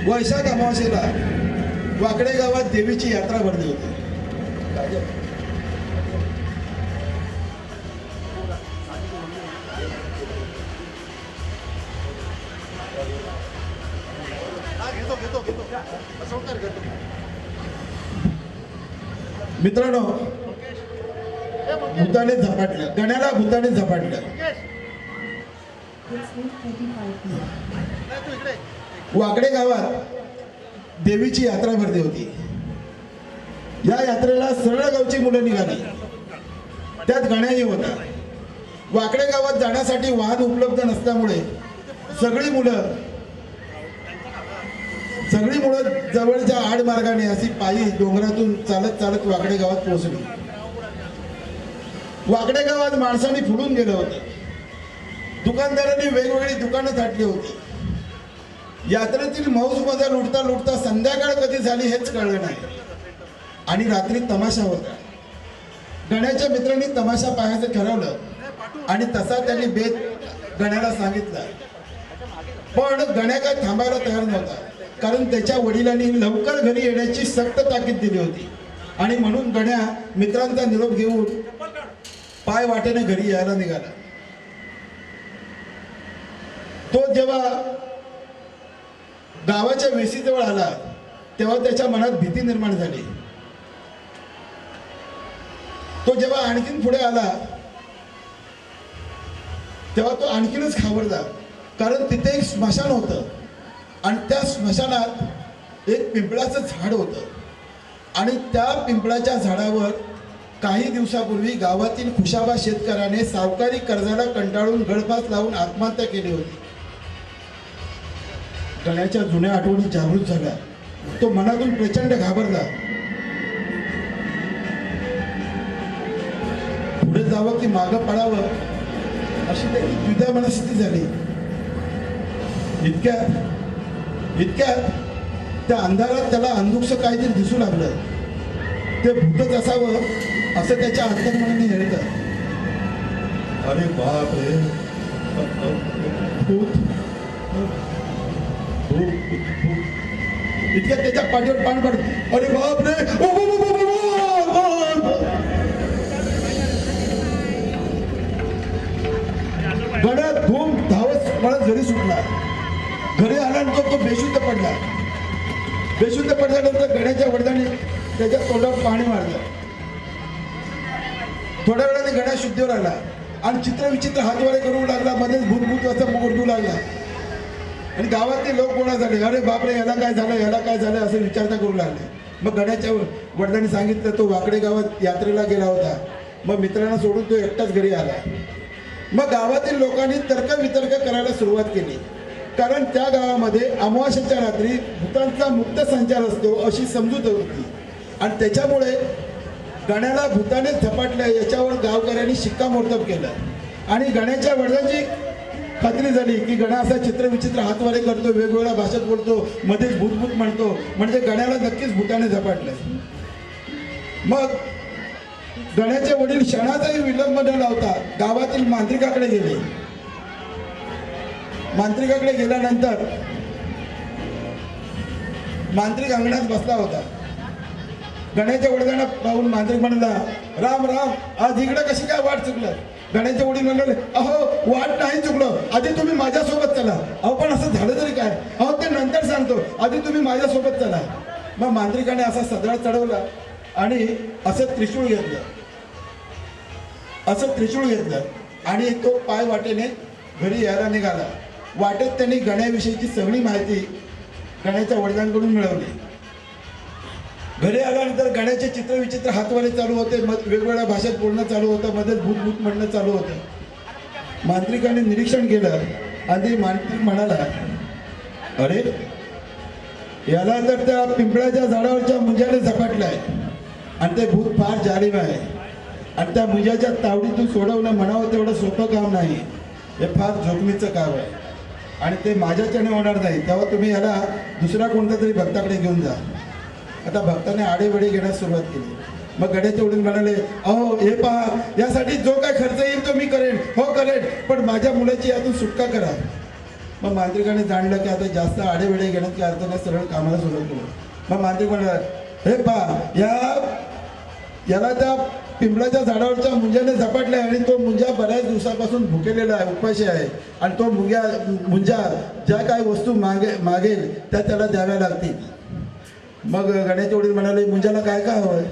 वैशाख अमावास्येला वाकडे गावात देवीची यात्रा भरली होती. मित्रांनो, भूताने झपाटलं. गण्याला भूताने झपाटलं. वाकडे गावात देवीची यात्रा भरली होती. या यात्रेला सरळ गावची मुलं निघाली. त्यात गण्याही होता. वाकडे गावात जाण्यासाठी वाहन उपलब्ध नसल्यामुळे सगळी मुलं जवळच्या आडमार्गाने अशी पायी डोंगरातून चालत वाकडे गावात पोहोचली. वाकडे गावात माणसांनी फुलून गेलं होतं. दुकानदारांनी वेगवेगळी दुकानं थाटली होती. यात्रेतील मौज मजा लुटता संध्याकाळ कधी झाली हेच कळलं नाही. आणि रात्री तमाशा होता. गण्याच्या मित्रांनी तमाशा पाहायचं ठरवलं आणि तसा त्यांनी बेत गण्याला सांगितला. पण गण्या काय थांबायला तयार नव्हता, कारण त्याच्या वडिलांनी लवकर घरी येण्याची सक्त ताकीद दिली होती. आणि म्हणून गण्या मित्रांचा निरोप घेऊन पाय वाटेने घरी यायला निघाला. तो जेव्हा गावाच्या वेशीजवळ आला तेव्हा त्याच्या मनात भीती निर्माण झाली. तो जेव्हा आणखीन पुढे आला तेव्हा तो आणखीनच घाबरला, कारण तिथे एक स्मशान होतं आणि त्या स्मशानात एक पिंपळाचं झाड होतं आणि त्या पिंपळाच्या झाडावर काही दिवसापूर्वी गावातील खुशाबा शेतकऱ्याने सावकारी कर्जाला कंटाळून गळफास लावून आत्महत्या केली होती. गण्याच्या जुन्या आठवणी जागृत झाल्या. तो मनातून प्रचंड घाबरला. पुढे जावं की मागं पडावं अशी त्याची द्विधा मनस्थिती झाली. इतक्यात त्या अंधारात त्याला अंधुकसं काहीतरी दिसू लागलं. ते भूतच असावं असं त्याच्या अंतर्मनाने हेळतं. अरे बाप रे, भूत. इतक्यात त्याच्या पाठीवर पाण पडत. अरे बाप रे, गड्या धूम धावत पळत घरी सुटला. घरी आल्यानंतर तो बेशुद्ध पडला. बेशुद्ध पडल्यानंतर गण्याच्या वडिलांनी त्याच्या तोंडावर पाणी मारलं. थोड्या वेळाने गण्या शुद्धीवर आला आणि चित्रविचित्र हातवारे करू लागला. मध्येच भूत असं ओरडू लागला आणि गावातले लोक गोळा झाले. अरे बापरे, याला काय झालं, याला काय झालं असं विचारता करू लागले. मग गण्याच्या वडिलांनी सांगितलं तो वाकडे गावात यात्रेला गेला होता. मग मित्रांना सोडून तो एकटाच घरी आला. मग गावातील लोकांनी तर्कवितर्क करायला सुरुवात केली, कारण त्या गावामध्ये अमावास्येच्या रात्री भूतांचा मुक्त संचार असतो अशी समजूत होती. आणि त्याच्यामुळे गण्याला भूताने झपाटल्या याच्यावर गावकऱ्यांनी शिक्कामोर्तब केलं. आणि गण्याच्या वडिलांची खात्री झाली की गणा असा चित्रविचित्र हातवारे करतो, वेगवेगळ्या भाषेत बोलतो, मध्येच भूतभूत म्हणतो, म्हणजे गण्याला नक्कीच भूताने झपाटलं. मग गण्याचे वडील क्षणाचाही विलंब न लावता गावातील मांत्रिकाकडे गेले. मांत्रिकाकडे गेल्यानंतर मांत्रिक अंगणात बसला होता. गण्याच्या वडिलांना पाहून मांत्रिक म्हणाला, राम राम, आज इकडे कशी काय वाट चुकलं? गण्याचे वडील म्हणाले, अहो वाट नाही चुकलो, आधी तुम्ही माझ्यासोबत चला. अहो पण असं झालं तरी काय? अहो ते नंतर सांगतो, आधी तुम्ही माझ्यासोबत चला. मग मांत्रिकाने असा सदरा चढवला आणि असं त्रिशूळ घेतलं आणि तो पाय वाटेने घरी यायला निघाला. वाटेत त्यांनी गण्याविषयीची सगळी माहिती गण्याच्या वडिलांकडून मिळवली. घरी आल्यानंतर गण्याचे चित्रविचित्र हातवारे चालू होते, वेगवेगळ्या भाषेत बोलणं चालू होतं, मध्येच भूतभूत म्हणणं चालू होतं. मांत्रिकाने निरीक्षण केलं आणि मांत्रिक म्हणाला, अरे याला तर त्या पिंपळाच्या झाडावरच्या मुंजाने झपाटलाय आणि ते भूत फार जालिम आहे आणि त्या मुंजाच्या तावडीतून सोडवणं म्हणावं तेवढं सोपं काम नाही. हे फार जोखमीचं काम आहे आणि ते माझ्याच्याने होणार नाही. तेव्हा तुम्ही याला दुसऱ्या कोणत्या तरी भक्ताकडे घेऊन जा. आता भक्ताने आडेवडे घेण्यास सुरुवात केली. मग गण्याचे वडील म्हणाले, अहो हे पहा, यासाठी जो काय खर्च येईल तो मी करेन, हो करेन, पण माझ्या मुलाची यातून सुटका करा. मग मांत्रिकाने जाणलं की आता जास्त आडेवेडे घेण्यात काही अर्थ नाही, सरळ कामाला सुरुवात केली. मग मांत्रिक म्हणाला, हे पहा, याला त्या पिंपळाच्या झाडावरच्या मुंजाने झपाटले आणि तो मुंजा बऱ्याच दिवसापासून भुकेलेला आहे, उपाशी आहे आणि तो मुंजा ज्या काही वस्तू मागेल त्या त्याला द्याव्या लागतील. मग गण्याचे वडील म्हणाले, मुंजाला काय काय हवंय?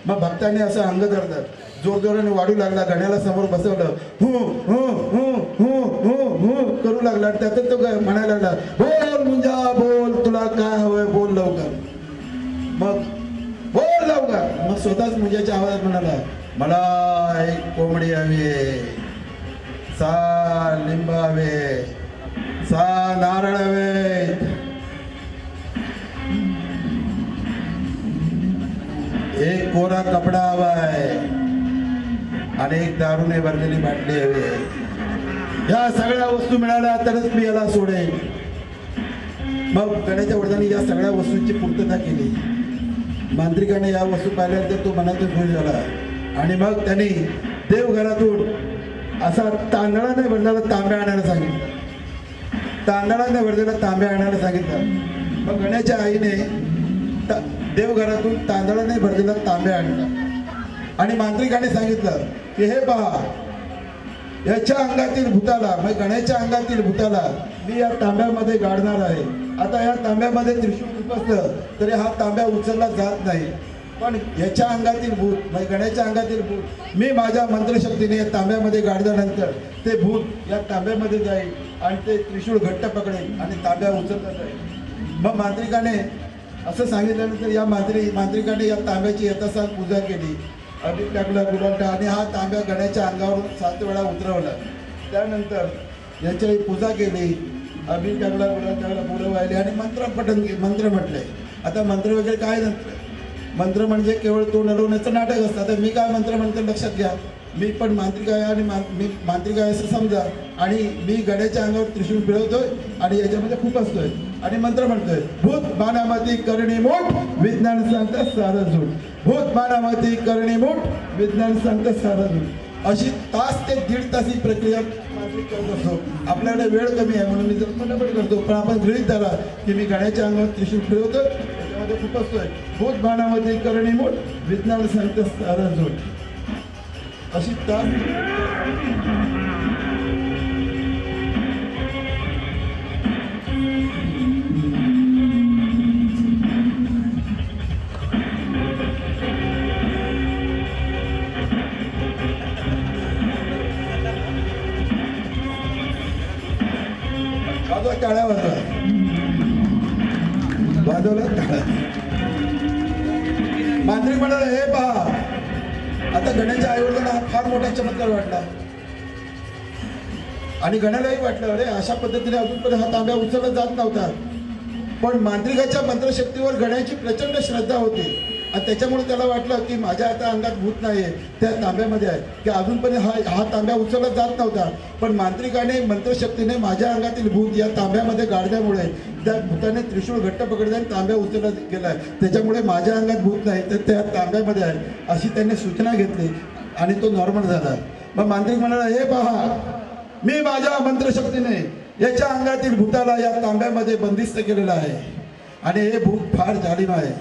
मग भक्ताने असं अंग धरलं, जोरजोराने वाढू लागला. गण्याला समोर बसवलं, करू लागला. त्यातच तो म्हणायला लागला, बोल मुंजा बोल, तुला काय हवंय, बोल लवकर. मग बोल लवकर. मग स्वतःच मुंजाच्या आवाजात म्हणाला, मला एक कोंबडी हवी, 6 लिंब हवे, 6 नारळ हवे, एक कोरा कपडा हवाय आणि एक दारूने भरलेली बाटली हवी. या सगळ्या वस्तू मिळाल्या तरच मी याला सोडेन. मग गण्याच्या वडिलांनी या सगळ्या वस्तूंची पूर्तता केली. मांत्रिकाने या वस्तू पाहिल्यानंतर तो मनातून खुश झाला आणि मग त्यांनी देवघरातून असा तांदळाने भरलेला तांब्या आणायला सांगितलं. मग गण्याच्या आईने देवघरातून तांदळाने भरलेला तांब्या आणला आणि मांत्रिकाने सांगितलं की हे पहा, याच्या अंगातील भूताला, म्हणजे गण्याच्या अंगातील भूताला मी या तांब्यामध्ये गाडणार आहे. आता या तांब्यामध्ये त्रिशूळ खुपसलं तरी हा तांब्या उचलला जात नाही, पण याच्या अंगातील भूत, म्हणजे गण्याच्या अंगातील भूत मी माझ्या मंत्रशक्तीने या तांब्यामध्ये गाडल्यानंतर ते भूत या तांब्यामध्ये जाईल आणि ते त्रिशूळ घट्ट पकडेल आणि तांब्या उचलला जाईल. मग मांत्रिकाने असं सांगितल्यानंतर या मांत्रिकाने या तांब्याची यथासाथ पूजा केली, अभिष टाकला, गुलाल टाकला आणि हा तांब्या गण्याच्या अंगावर 7 वेळा उतरवला. त्यानंतर याची पूजा केली, अभिष टाकला, गुलाल टाकला, फुलं वाहिली आणि मंत्र म्हटले. आता मंत्र वगैरे काय नसतं, मंत्र म्हणजे केवळ तोंड हलवण्याचं नाटक असतं. आता मी काय मंत्र म्हणतो लक्षात घ्या, मी पण मांत्रिक आहे आणि मी मांत्रिक आहे असं समजा आणि मी गण्याच्या अंगावर त्रिशूळ फिरवतोय आणि याच्यामध्ये खूप असतोय आणि मंत्र म्हणतोय, भूत मानामती करणी मूठ, विज्ञान सांगता सारं झूट, भूत मानामती करणी मूठ, विज्ञान सांगता सारं झूट. अशी तास ते 1.5 तास ही प्रक्रिया मांत्रिक करत असतो. आपल्याकडे वेळ कमी आहे म्हणून मी जर पटापट करतो, पण आपण गृहीत धरा की मी गण्याच्या अंगावर त्रिशूळ फिरवतोय, त्याच्यामध्ये खूप असतोय, भूत मानामती करणी मूठ, विज्ञान सांगता सारं झूट. अशी तास टाळ्या वाजवा, वाजवला टाळ्या. मांत्रिक म्हणाला, हे पहा, आता गण्याच्या आईवडिलांना हा फार मोठा चमत्कार वाटला आणि गण्यालाही वाटलं, अरे अशा पद्धतीने अजूनपर्यंत हा तांब्या उचलला जात नव्हता. पण मांत्रिकाच्या मंत्रशक्तीवर गण्याची प्रचंड श्रद्धा होती आणि त्याच्यामुळे त्याला वाटलं की माझ्या आता अंगात भूत नाहीये, त्या तांब्यामध्ये आहे, की अजूनपर्यंत हा तांब्या उचलला जात नव्हता. पण मांत्रिकाने मंत्रशक्तीने माझ्या अंगातील भूत या तांब्यामध्ये गाडल्यामुळे त्या भूताने त्रिशूळ घट्ट पकडले आणि तांब्या उचलला गेलाय, त्याच्यामुळे माझ्या अंगात भूत नाही तर त्या तांब्यामध्ये आहे, अशी त्यांनी सूचना घेतली आणि तो नॉर्मल झाला. मग मांत्रिक म्हणाला, हे पहा, मी माझ्या मंत्रशक्तीने याच्या अंगातील भूताला या तांब्यामध्ये बंदिस्त केलेलं आहे आणि हे भूत फार जालिम आहे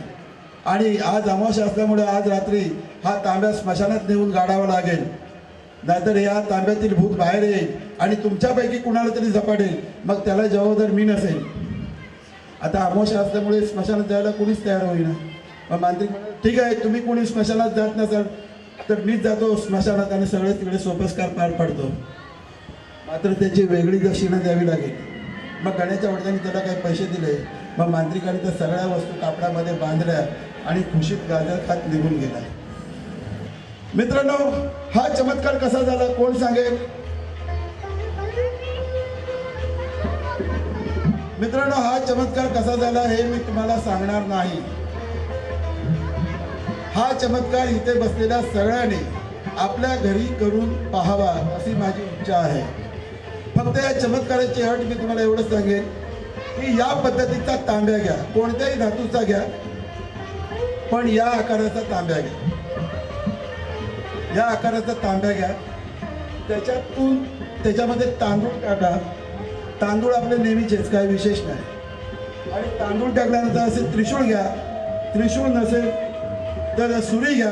आणि आज अमावस्या असल्यामुळे आज रात्री हा तांब्या स्मशानात नेऊन गाडावा लागेल, नाहीतर या तांब्यातील भूत बाहेर येईल आणि तुमच्यापैकी कुणाला तरी झपाटेल, मग त्याला जबाबदार मी नसेल. आता अमावस्या असल्यामुळे स्मशानात जायला कोणीच तयार होईना. मग मांत्रिक म्हणाले, ठीक आहे, तुम्ही कोणी स्मशानात जात नसाल तर मीच जातो स्मशानात आणि सगळे तिकडे सोपस्कार पार पाडतो, मात्र त्याची वेगळी दक्षिणा द्यावी लागेल. मग गण्याच्या वडिलांनी त्याला काही पैसे दिले. मग मांत्रिकाने त्या सगळ्या वस्तू कापडामध्ये बांधल्या आणि खुशीत गाजर खात निघून गेला. मित्रांनो, हा चमत्कार कसा झाला कोण सांगेल? मित्रांनो, हा चमत्कार कसा झाला हे मी तुम्हाला सांगणार नाही. हा चमत्कार इथे बसलेल्या सगळ्यांनी आपल्या घरी करून पाहावा अशी माझी इच्छा आहे. फक्त या चमत्काराची अट मी तुम्हाला एवढंच सांगेन की या पद्धतीचा तांब्या घ्या, कोणत्याही धातूचा घ्या, पण या आकाराचा तांब्या घ्या. या आकाराचा तांब्या घ्या, त्याच्यामध्ये तांदूळ टाका. तांदूळ आपले नेहमीचेच, काही विशेष नाही. आणि तांदूळ टाकल्यानंतर असे त्रिशूळ घ्या. त्रिशूळ नसेल तर सुरी घ्या.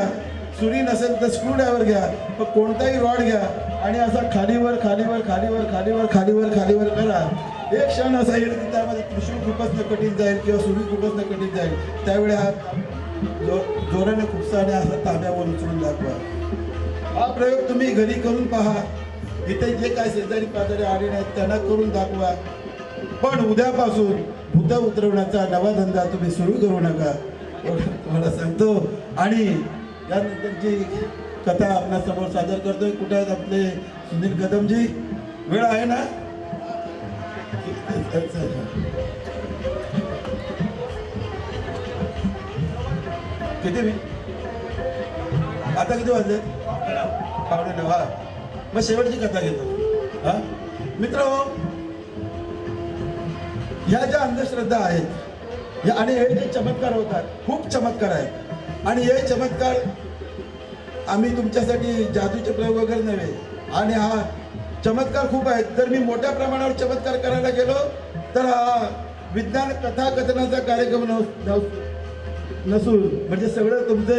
सुरी नसेल तर स्क्रूड्रायव्हर घ्या. पण कोणताही रॉड घ्या आणि असा खालीवर खालीवर खालीवर खालीवर खालीवर खालीवर करा. एक क्षण असा येईल की त्यामध्ये त्रिशूळ खूपच न कठीण जाईल किंवा सुरी खूपच न कठीण जाईल. त्यावेळी हा जोराने खुपसाने असा तांब्यावर उचलून दाखवा. हा प्रयोग तुम्ही घरी करून पहा. इथे जे काय शेजारी पाजारी आले नाहीत त्यांना करून दाखवा. पण उद्यापासून भूत उतरवण्याचा नवा धंदा तुम्ही सुरू करू नका, तुम्हाला सांगतो. आणि यानंतरची कथा आपल्यासमोर सादर करतोय. कुठे आहेत आपले सुनील कदमजी? वेळ आहे ना? किती मी आता किती वाजले? 8:45. हा, मग शेवटची कथा घेतो. हा मित्रांनो, ह्या ज्या अंधश्रद्धा आहेत आणि हे जे चमत्कार होतात, खूप चमत्कार आहेत. आणि हे चमत्कार आम्ही तुमच्यासाठी जादूचे प्रयोग वगैरे नव्हे, आणि हा चमत्कार खूप आहेत. जर मी मोठ्या प्रमाणावर चमत्कार करायला गेलो तर हा विज्ञान कथा कथनाचा कार्यक्रम नसून म्हणजे सगळं तुमचे,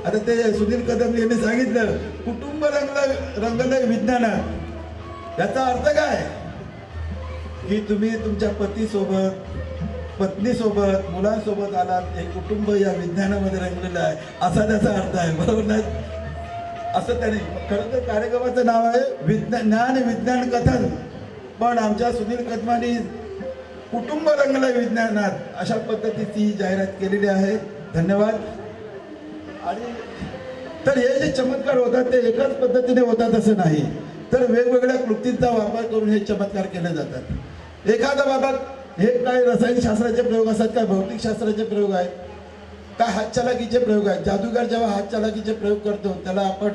आता ते सुनील कदम यांनी सांगितलं, कुटुंब रंगलंय विज्ञानात. याचा अर्थ काय की तुम्ही तुमच्या पतीसोबत, पत्नीसोबत, मुलांसोबत आलात, एक कुटुंब या विज्ञानामध्ये रंगलेलं आहे, असा त्याचा अर्थ आहे. बरोबर नाही? असं त्याने खरं तर कार्यक्रमाचं नाव आहे ज्ञान विज्ञान कथन, पण आमच्या सुनील कदमांनी कुटुंब रंगलंय विज्ञानात अशा पद्धतीची जाहिरात केलेली आहे. धन्यवाद. आणि तर हे जे चमत्कार होतात ते एकाच पद्धतीने होतात असं नाही, तर वेगवेगळ्या कृतींचा वापर करून हे चमत्कार केले जातात. एखादा बाबा हे काय रसायनशास्त्राचे प्रयोग असतात, काय भौतिकशास्त्राचे प्रयोग आहेत, काय हातचलाकीचे प्रयोग आहेत. जादूगार जेव्हा हातचलाकीचे प्रयोग करतो त्याला आपण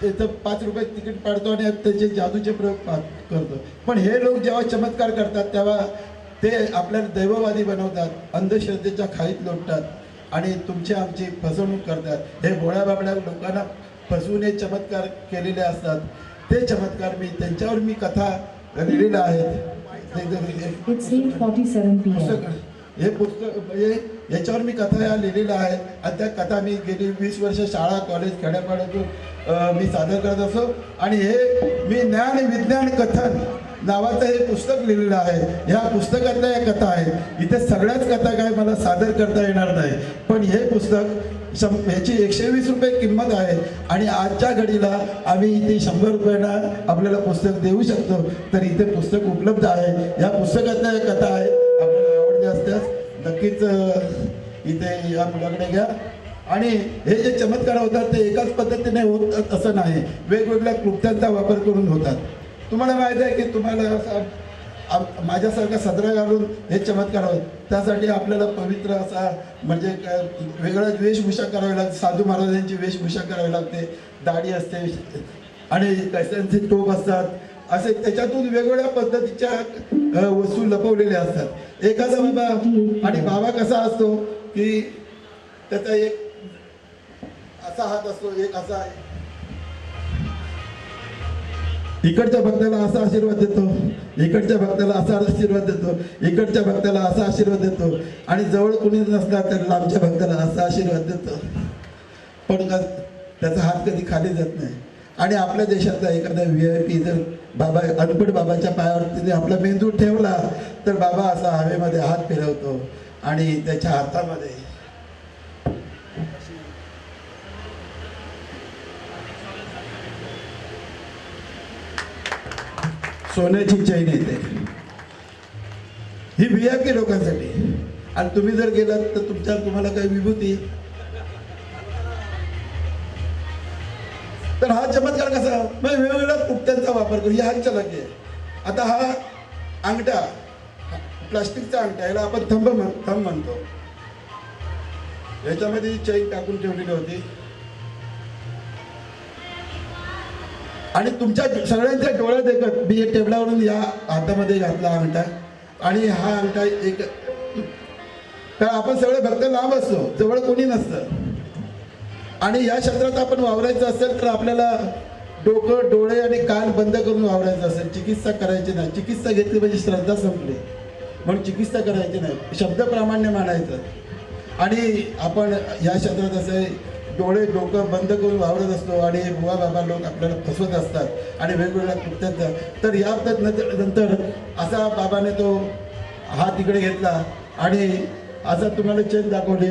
त्याचं 5 रुपये तिकीट पाडतो आणि त्याचे जादूचे प्रयोग करतो. पण हे लोक जेव्हा चमत्कार करतात तेव्हा ते आपल्याला दैववादी बनवतात, अंधश्रद्धेच्या खाईत लोटतात आणि तुमची आमची फसवणूक करतात. हे भोळ्या बाबड्या लोकांना फसवून हे चमत्कार केलेले असतात. ते चमत्कार त्यांच्यावर मी कथा लिहिलेल्या आहेत. हे पुस्तक याच्यावर मी कथा या लिहिलेल्या आहेत आणि त्या कथा मी गेली 20 वर्ष शाळा कॉलेज खेड्यापाड्यातून मी सादर करत असो. आणि हे मी ज्ञान विज्ञान कथन नावाचं हे पुस्तक लिहिलेलं आहे. ह्या पुस्तकातल्या या कथा आहेत. इथे सगळ्याच कथा काय मला सादर करता येणार नाही, पण हे पुस्तक ह्याची 120 रुपये किंमत आहे आणि आजच्या घडीला आम्ही इथे 100 रुपयांना आपल्याला पुस्तक देऊ शकतो. तर इथे पुस्तक उपलब्ध आहे. या पुस्तकातल्या या कथा आहेत. आपल्याला आवडल्या असल्यास नक्कीच इथे या मुलाकडे घ्या आणि हे जे चमत्कार होतात ते एकाच पद्धतीने होत असं नाही, वेगवेगळ्या कृत्यांचा वापर करून होतात. तुम्हाला माहिती आहे की तुम्हाला माझ्यासारखा सदरा घालून हे चमत्कार होत, त्यासाठी आपल्याला पवित्र असा म्हणजे वेगळा वेशभूषा करावी लागते. साधू महाराजांची वेशभूषा करावी लागते, दाढी असते आणि कैस्यांचे टोप असतात. असे त्याच्यातून वेगवेगळ्या पद्धतीच्या वस्तू लपवलेल्या असतात. एखादा बाबा, आणि बाबा कसा असतो की त्याचा एक असा हात असतो, एक असा, इकडच्या भक्ताला असा आशीर्वाद देतो, इकडच्या भक्ताला असा आशीर्वाद देतो, इकडच्या भक्ताला असा आशीर्वाद देतो, आणि जवळ कोणी नसला तर लांबच्या भक्ताला असा आशीर्वाद देतो. पण त्याचा हात कधी खाली जात नाही. आणि आपल्या देशातला एखादा VIP जर बाबा अनपढ बाबाच्या पायावर तिने आपला मेंदू ठेवला तर बाबा असा हवेमध्ये हात फिरवतो आणि त्याच्या हातामध्ये सोन्याची चैन येते. ही VIP लोकांसाठी. आणि तुम्ही जर गेलात तर तुम्हाला काही विभूती, तर हा चमत्कार कसा, मग वेगवेगळ्या कुट्ट्यांचा वापर करू. हा चलाकी आहे. आता हा अंगठा, प्लास्टिकचा अंगठा, याला आपण थंब म्हणतो. याच्यामध्ये चैन टाकून ठेवलेली होती आणि तुमच्या सगळ्यांच्या डोळ्यात एकच मी एक टेबलावरून या हातामध्ये घातला अंगठा. आणि हा अंगठा एक, तर आपण सगळे भक्त लांब असतो, जवळ कोणी नसतं. आणि या क्षेत्रात आपण वावरायचं असेल तर आपल्याला डोकं, डोळे आणि कान बंद करून वावरायचं असेल. चिकित्सा करायची नाही. चिकित्सा घेतली म्हणजे श्रद्धा संपली, म्हणून चिकित्सा करायची नाही, शब्द प्रामाण्य मानायचं. आणि आपण या क्षेत्रात असे डोळे, डोकं बंद करून वावरत असतो आणि बुवा बाबा लोक आपल्याला फसवत असतात आणि वेगवेगळ्या कृत्यांचा. तर या नंतर असा बाबाने तो हात तिकडे घेतला आणि असा तुम्हाला चेन दाखवली.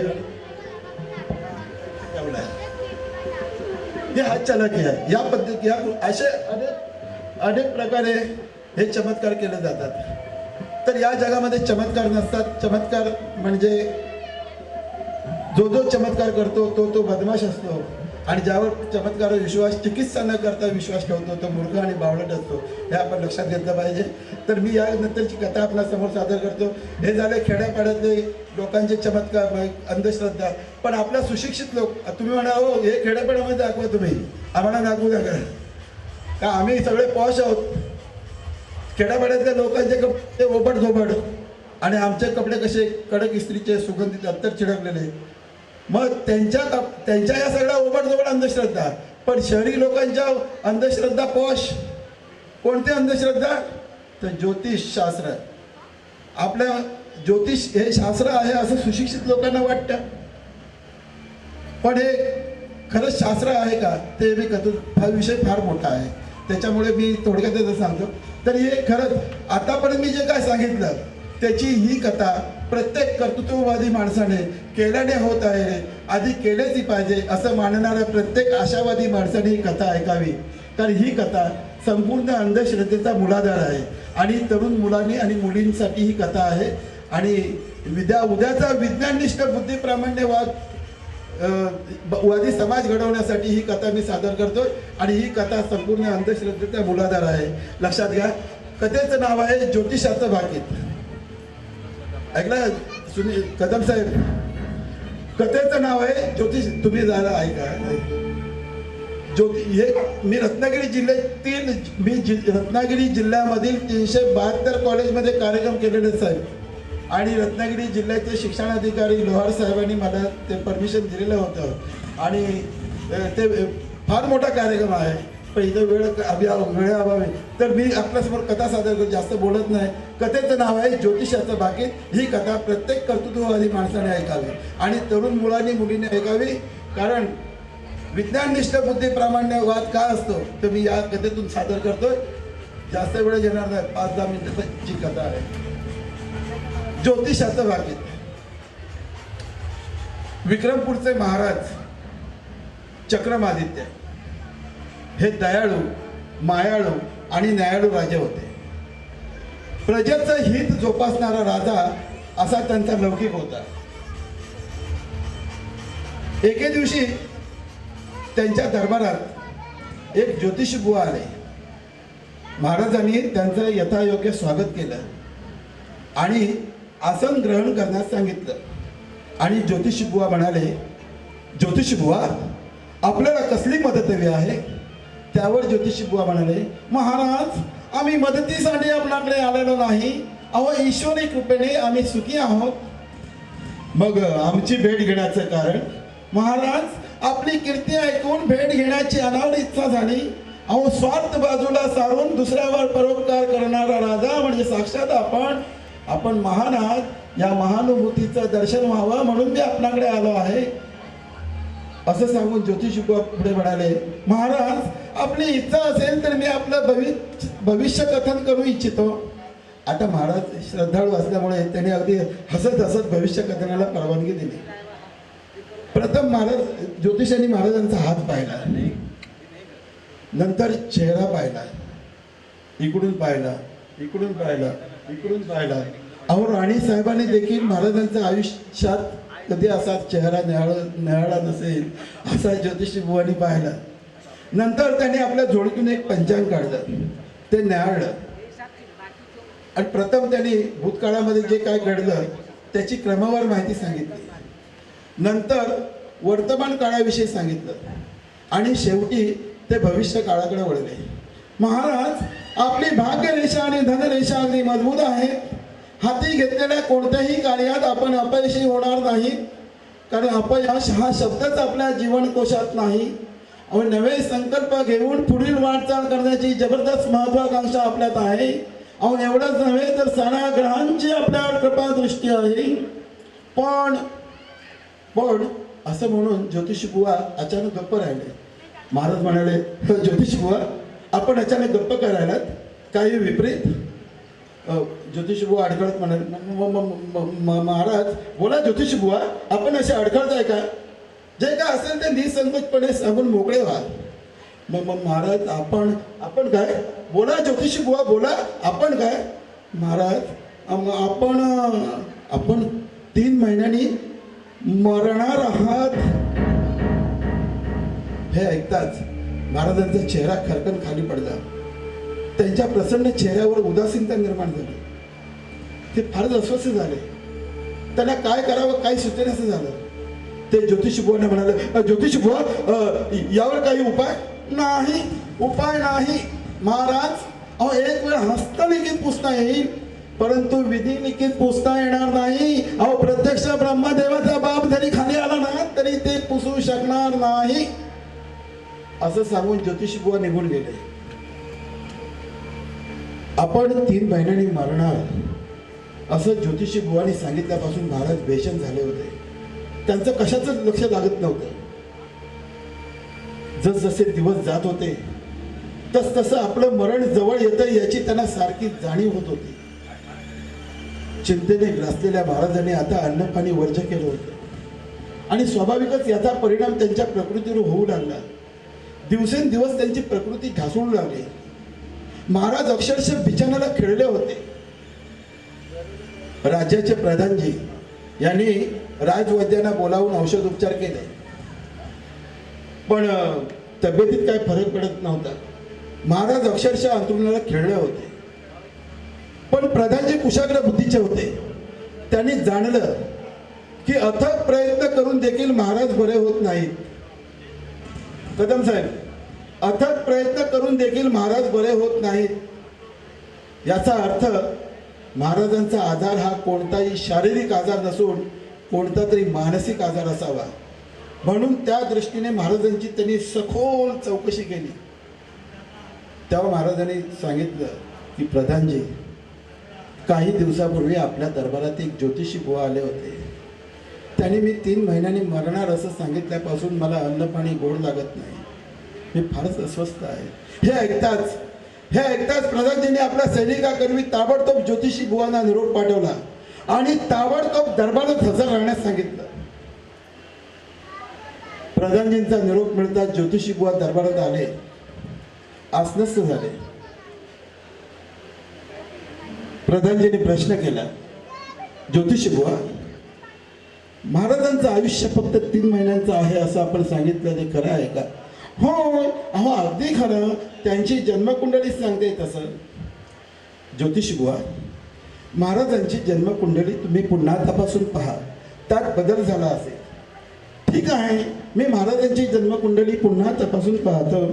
हे हात चलाकी आहे. या पद्धती, असे अनेक प्रकारे हे चमत्कार केले जातात. तर या जगामध्ये चमत्कार नसतात. चमत्कार म्हणजे जो चमत्कार करतो तो बदमाश असतो. आणि ज्यावर चमत्कार विश्वास, चिकित्सा न करता विश्वास ठेवतो तो मूर्ख आणि बावळट असतो. हे आपण लक्षात घेतलं पाहिजे. तर मी यानंतरची कथा आपल्या समोर सादर करतो. हे झाले खेड्यापाड्यातले लोकांचे चमत्कार, अंधश्रद्धा. पण आपल्या सुशिक्षित लोक, तुम्ही म्हणा हो हे खेड्यापाड्यामध्ये दाखवा, तुम्ही आम्हाला दाखवू नका का आम्ही सगळे पॉश आहोत. खेड्यापाड्यातल्या लोकांचे कपडे ओबड धोबड आणि आमचे कपडे कसे कडक इस्त्रीचे, सुगंधित अत्तर चिडकलेले. मग त्यांच्या या सगळ्या ओबडधोबड अंधश्रद्धा. पण शहरी लोकांच्या अंधश्रद्धा पॉश. कोणते अंधश्रद्धा? तर ज्योतिषशास्त्र. आपल्या ज्योतिष हे शास्त्र आहे असं सुशिक्षित लोकांना वाटतं, पण हे खरंच शास्त्र आहे का ते मी करतो. हा विषय फार मोठा आहे, त्याच्यामुळे मी थोडक्यात सांगतो. तर हे खरंच आतापर्यंत मी जे काय सांगितलं त्याची ही कथा प्रत्येक कर्तृत्ववादी माणसाने केल्याने होत आहे, आधी केलेच पाहिजे असं मानणाऱ्या प्रत्येक आशावादी माणसाने ही कथा ऐकावी. कारण ही कथा संपूर्ण अंधश्रद्धेचा मूलाधार आहे आणि तरुण मुलांनी आणि मुलींसाठी ही कथा आहे. आणि उद्याचा विज्ञाननिष्ठ बुद्धिप्रामाण्यवाद वादी समाज घडवण्यासाठी ही कथा मी सादर करतोय. आणि ही कथा संपूर्ण अंधश्रद्धेचा मूलाधार आहे. लक्षात घ्या. कथेचं नाव आहे ज्योतिषाचं भाकीत. ऐकला सुनील कदम साहेब? कथेचं नाव आहे ज्योतिष. तुम्ही जरा ऐका. हे मी रत्नागिरी जिल्ह्यामधील 372 कॉलेजमध्ये कार्यक्रम केलेले साहेब. आणि रत्नागिरी जिल्ह्याचे शिक्षणाधिकारी लोहार साहेबांनी मला ते परमिशन दिलेलं होतं. आणि ते फार मोठा कार्यक्रम आहे, पण इथं वेळेअभावी तर मी आपल्यासमोर कथा सादर करतो, जास्त बोलत नाही. कथेचं नाव आहे ज्योतिषाचं भाकीत. ही कथा प्रत्येक कर्तृत्ववादी माणसाने ऐकावी आणि तरुण मुलांनी मुलींनी ऐकावी. कारण विज्ञाननिष्ठ बुद्धिप्रामाण्यवाद का असतो तर मी या कथेतून सादर करतोय. जास्त वेळ घेणार नाही, 5-10 मिनिटाची कथा आहे. ज्योतिषाचं भाकीत. विक्रमपूरचे महाराज चक्रमादित्य हे दयाळू, मायाळू आणि न्यायाळू राजे होते. प्रजेचं हित जोपासणारा राजा असा त्यांचा लौकिक होता. एके दिवशी त्यांच्या दरबारात एक ज्योतिषी बुवा आले. महाराजांनी त्यांचं यथायोग्य स्वागत केलं आणि आसन ग्रहण करण्यास सांगितलं. आणि ज्योतिषी बुवा म्हणाले, ज्योतिषी बुवा आपल्याला कसली मदत हवी आहे? त्यावर ज्योतिषी बुवा म्हणाले, महाराज आम्ही मदतीसाठी आपल्याकडे आलेलो नाही, अहो ईश्वरी कृपेने आम्ही सुखी आहोत. मग आमची भेट घेण्याचं कारण? महाराज आपली कीर्ती ऐकून भेट घेण्याची अनावर इच्छा झाली. अहो स्वार्थ बाजूला सारून दुसऱ्यावर परोपकार करणारा राजा म्हणजे साक्षात आपण महान आहात. या महानुभूतीचं दर्शन व्हावं म्हणून मी आपल्याकडे आलो आहे. असं सांगून ज्योतिषी पुढे म्हणाले, महाराज आपली इच्छा असेल तर मी आपलं भविष्य कथन करू इच्छितो. आता महाराज श्रद्धाळू असल्यामुळे त्याने अगदी हसत हसत भविष्य कथनाला परवानगी दिली. प्रथम महाराज ज्योतिषांनी महाराजांचा हात पाहिला, नंतर चेहरा पाहिला, इकडून पाहिला, इकडून पाहिला, इकडून पाहिला. अहो राणी साहेबांनी देखील महाराजांच्या आयुष्यात कधी असा चेहरा न्याहाळला नसेल असा ज्योतिषी बुवांनी पाहिला. नंतर त्याने आपल्या जोडीतून एक पंचांग काढलं, ते न्याहाळलं आणि प्रथम त्यांनी भूतकाळामध्ये जे काय घडलं त्याची क्रमवार माहिती सांगितली. नंतर वर्तमान काळाविषयी सांगितलं आणि शेवटी ते भविष्य काळाकडे वळले. महाराज आपली भाग्यरेषा आणि धनरेषा अगदी मजबूत आहे. हाती घेतलेल्या कोणत्याही कार्यात आपण अपयशी होणार नाही, कारण अपयश हा शब्दच आपल्या जीवनकोशात नाही. अहो नवे संकल्प घेऊन पुढील वाटचाल करण्याची जबरदस्त महत्वाकांक्षा आपल्यात आहे. अहो एवढंच नव्हे तर साऱ्या ग्रहांची आपल्यावर कृपा दृष्टी आहे. पण असं म्हणून ज्योतिषी बुवा अचानक गप्प राहिले. महाराज म्हणाले, ज्योतिषी बुवा आपण अचानक गप्प का राहिलात? काही विपरीत? ज्योतिषी बुवा अडखळत म्हणाले, महाराज बोला ज्योतिषी बुवा आपण असे अडखळताय का? जे काय असेल ते निसंकोचपणे सांगून मोकळे व्हा. मग महाराज आपण काय? बोला ज्योतिषी बुवा बोला, आपण काय? महाराज आपण 3 महिन्यांनी मरणार आहात. हे ऐकताच महाराजांचा चेहरा खरकन खाली पडला. त्यांच्या प्रसन्न चेहऱ्यावर उदासीनता निर्माण झाली. ते फारच अस्वस्थ झाले. त्यांना काय करावं काय सुचेनासं झालं. ते ज्योतिषी बुवांना म्हणाले, ज्योतिषी बुवा यावर काही उपाय नाही? उपाय नाही महाराज. अहो एक वेळ हस्तलिखित पुसता येईल, परंतु विधी लिखित पुसता येणार नाही. अहो प्रत्यक्ष ब्रह्मदेवाचा बाप जरी खाली आला ना तरी ते पुसू शकणार नाही. असं सांगून ज्योतिषी बुवा निघून गेले. आपण 3 महिन्यांनी मरणार असं ज्योतिषी बुवांनी सांगितल्यापासून महाराज बेचैन झाले होते. त्यांचं कशाचं लक्ष लागत नव्हतं. जसजसे दिवस जात होते तसतसं आपलं मरण जवळ येतं याची त्यांना सारखी जाणीव होत होती. चिंतेने ग्रासलेल्या महाराजांनी आता अन्नपाणी वर्ज केलं होतं आणि स्वाभाविकच याचा परिणाम त्यांच्या प्रकृतीवर होऊ लागला. दिवसेंदिवस त्यांची प्रकृती ढासळू लागली. महाराज अक्षरशः बिछाण्याला खिळले होते. राज्याचे प्रधानजी यांनी राजवैद्यांना बोलावून औषध उपचार केले, पण तब्येतीत काही फरक पडत नव्हता. महाराज अक्षरशः अंथरुणाला खिळले होते. पण प्रधानजी कुशाग्र बुद्धीचे होते. त्यांनी जाणलं की अथक प्रयत्न करून देखील महाराज बरे होत नाहीत. कदम साहेब, अथक प्रयत्न करून देखील महाराज बरे होत नाहीत. याचा अर्थ महाराजांचा आजार हा कोणताही शारीरिक आजार नसून कोणता तरी मानसिक आजार असावा. म्हणून त्या दृष्टीने महाराजांची त्यांनी सखोल चौकशी केली. तेव्हा महाराजांनी सांगितलं की प्रधानजी, काही दिवसापूर्वी आपल्या दरबारात एक ज्योतिषी बुवा आले होते. त्यांनी मी 3 महिन्यांनी मरणार असं सांगितल्यापासून मला अन्न पाणी गोड लागत नाही. मी फारच अस्वस्थ आहे. हे ऐकताच प्रधानजींनी आपल्या सैनिकाकरवी ताबडतोब ज्योतिषी बुवांना निरोप पाठवला आणि ताबडतोब दरबारात हजर राहण्यास सांगितलं. प्रधानजींचा निरोप मिळताच ज्योतिषी बुवा दरबारात आले. अस्वस्थ झाले. प्रधानजींनी प्रश्न केला, ज्योतिषी बुवा महाराजांचं आयुष्य फक्त 3 महिन्यांचं आहे असं आपण सांगितलं ते खरं आहे का? हो, अहो अगदी खरं. त्यांची जन्मकुंडलीच सांगते तसं. ज्योतिषी बुवा, महाराजांची जन्मकुंडली तुम्ही पुन्हा तपासून पहा, त्यात बदल झाला असेल. ठीक आहे, मी महाराजांची जन्मकुंडली पुन्हा तपासून पाहतो.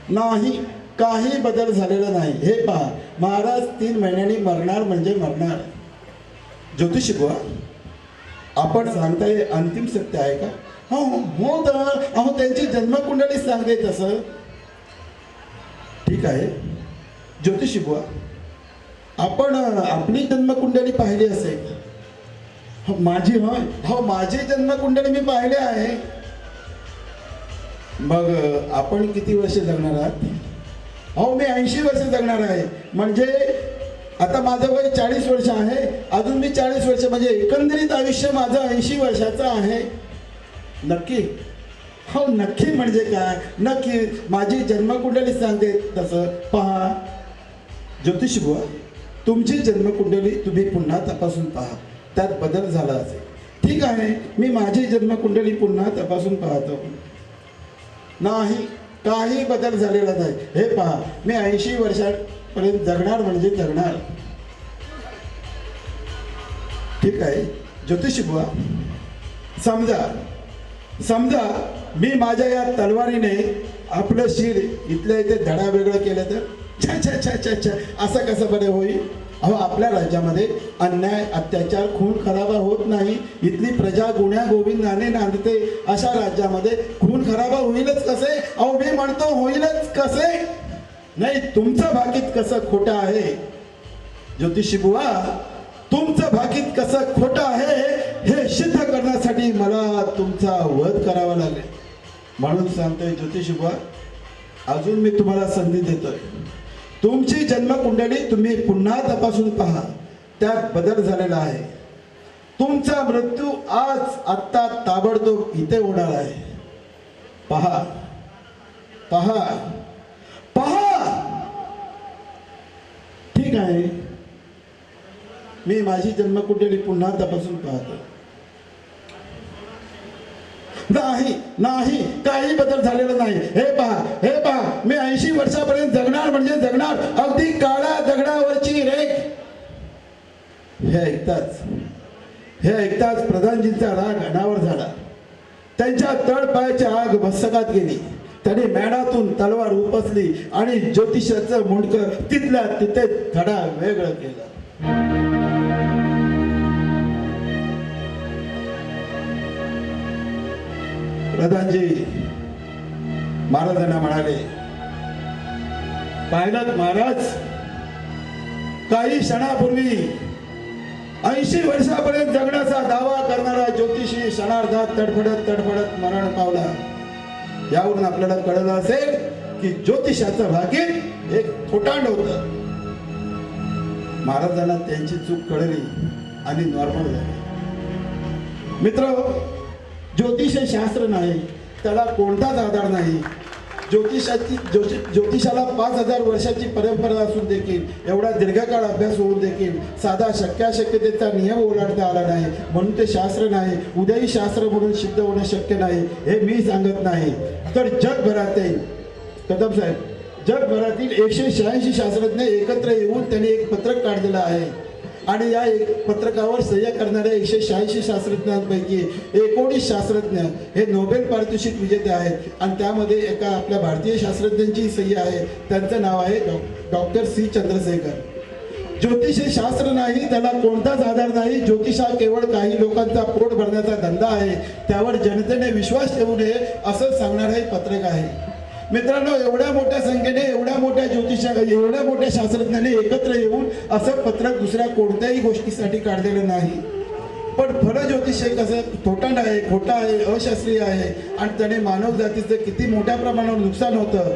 नाही, काही बदल झालेला नाही. हे पहा, महाराज 3 महिन्यांनी मरणार म्हणजे मरणार. ज्योतिषी बुवा, आपण सांगताय अंतिम सत्य आहे का? हो तर अहो त्यांची जन्मकुंडली सांगते तसं. ठीक आहे ज्योतिषी बुवा, आपण आपली जन्मकुंडली पाहिली असेल. माझी माझी जन्मकुंडली मी पाहिली आहे. मग आपण किती वर्ष जगणार आहात? मी 80 वर्ष जगणार आहे. म्हणजे आता माझं वय 40 वर्ष आहे, अजून मी 40 वर्ष, म्हणजे एकंदरीत आयुष्य माझं 80 वर्षाचं आहे. नक्की? नक्की म्हणजे काय? नक्की माझी जन्मकुंडली सांगते तसं. पहा ज्योतिषी बुवा, तुमची जन्मकुंडली तुम्ही पुन्हा तपासून पहा, त्यात बदल झाला असेल. ठीक आहे, मी माझी जन्मकुंडली पुन्हा तपासून पाहतो. नाही, काही बदल झालेला नाही. हे पहा, मी 80 वर्षापर्यंत जगणार म्हणजे जगणार. ठीक आहे ज्योतिषी बुवा, समजा मी माझ्या या तलवारीने आपलं शिर इथल्या इथे धडा वेगळं केलं तर? छा असं कसं बरे होईल? आपल्या राज्यामध्ये अन्याय, अत्याचार, खून खराबा होत नाही. इथली प्रजा गुण्या गोविंदाने नांदते. अशा राज्यामध्ये खून खराबा होईलच कसे? मी म्हणतो होईलच कसे? नाही, तुमचं भाकीत कसं खोटं आहे ज्योतिषी बुवा, तुमचं भाकीत कसं खोटं आहे हे सिद्ध करण्यासाठी मला तुमचा वध करावा लागेल. म्हणून सांगतोय ज्योतिषी बुवा, अजून मी तुम्हाला संधी देतोय. तुमची जन्मकुंडली तुम्ही पुन्हा तपासून पहा, त्यात बदल झालेला आहे. तुमचा मृत्यू आत्ता ताबडतोब इथे होणार आहे. पहा. ठीक आहे, मी माझी जन्मकुंडली पुन्हा तपासून पाहतो. नाही, काही बदल झालेला नाही. हे पहा, मी 80 वर्षापर्यंत जगणार म्हणजे जगणार, अगदी काळ्या दगडावरची रेख. हे ऐकताच प्रधानजींचा राग अनावर झाला. त्यांच्या तळपायाची आग भस्सकात गेली. त्याने मॅडातून तलवार उपसली आणि ज्योतिषाचं मुंडकं तिथल्या तिथे धडा वेगळं केलं. प्रधानजी महाराजांना म्हणाले, पाहिलं महाराज, काही क्षणापूर्वी 80 वर्षापर्यंत जगण्याचा दावा करणारा ज्योतिषी क्षणार्धात तडफडत मरण पावला. यावरून आपल्याला कळलं असेल की ज्योतिषाचं भाकीत एक थोटांड होतं. महाराजांना त्यांची चूक कळली आणि नॉर्मल झाली. मित्र, ज्योतिष हे शास्त्र नाही, त्याला कोणताच आधार नाही. ज्योतिषाला 5000 वर्षाची परंपरा असून देखील, एवढा दीर्घकाळ अभ्यास होऊन देखील साधा शक्याशक्यतेचा नियम ओलांडता आला नाही, म्हणून ते शास्त्र नाही. उद्याही शास्त्र म्हणून सिद्ध होणं शक्य नाही, हे मी सांगत नाही, तर जगभरातील कदम साहेब, जगभरातील 186 शास्त्रज्ञ एकत्र येऊन त्यांनी एक पत्रक काढलेलं आहे. आणि या पत्रकावर सह्या करणाऱ्या 186 शास्त्रज्ञांपैकी 19 शास्त्रज्ञ हे नोबेल पारितोषिक विजेते आहेत. आणि त्यामध्ये एका आपल्या भारतीय शास्त्रज्ञांची सही आहे. त्यांचं नाव आहे डॉक्टर C. चंद्रशेखर. ज्योतिष हे शास्त्र नाही, त्याला कोणताच आधार नाही. ज्योतिष हा केवळ काही लोकांचा पोट भरण्याचा धंदा आहे, त्यावर जनतेने विश्वास ठेवू नये असं सांगणारं हे पत्रक आहे. मित्रांनो, एवढ्या मोठ्या संख्येने, एवढ्या मोठ्या शास्त्रज्ञांनी एकत्र येऊन असं पत्रक दुसऱ्या कोणत्याही गोष्टीसाठी काढलेलं नाही. पण फळ ज्योतिष हे कसं थोटांड आहे, खोटा आहे, अशास्त्रीय आहे आणि त्याने मानव जातीचं किती मोठ्या प्रमाणावर नुकसान होतं.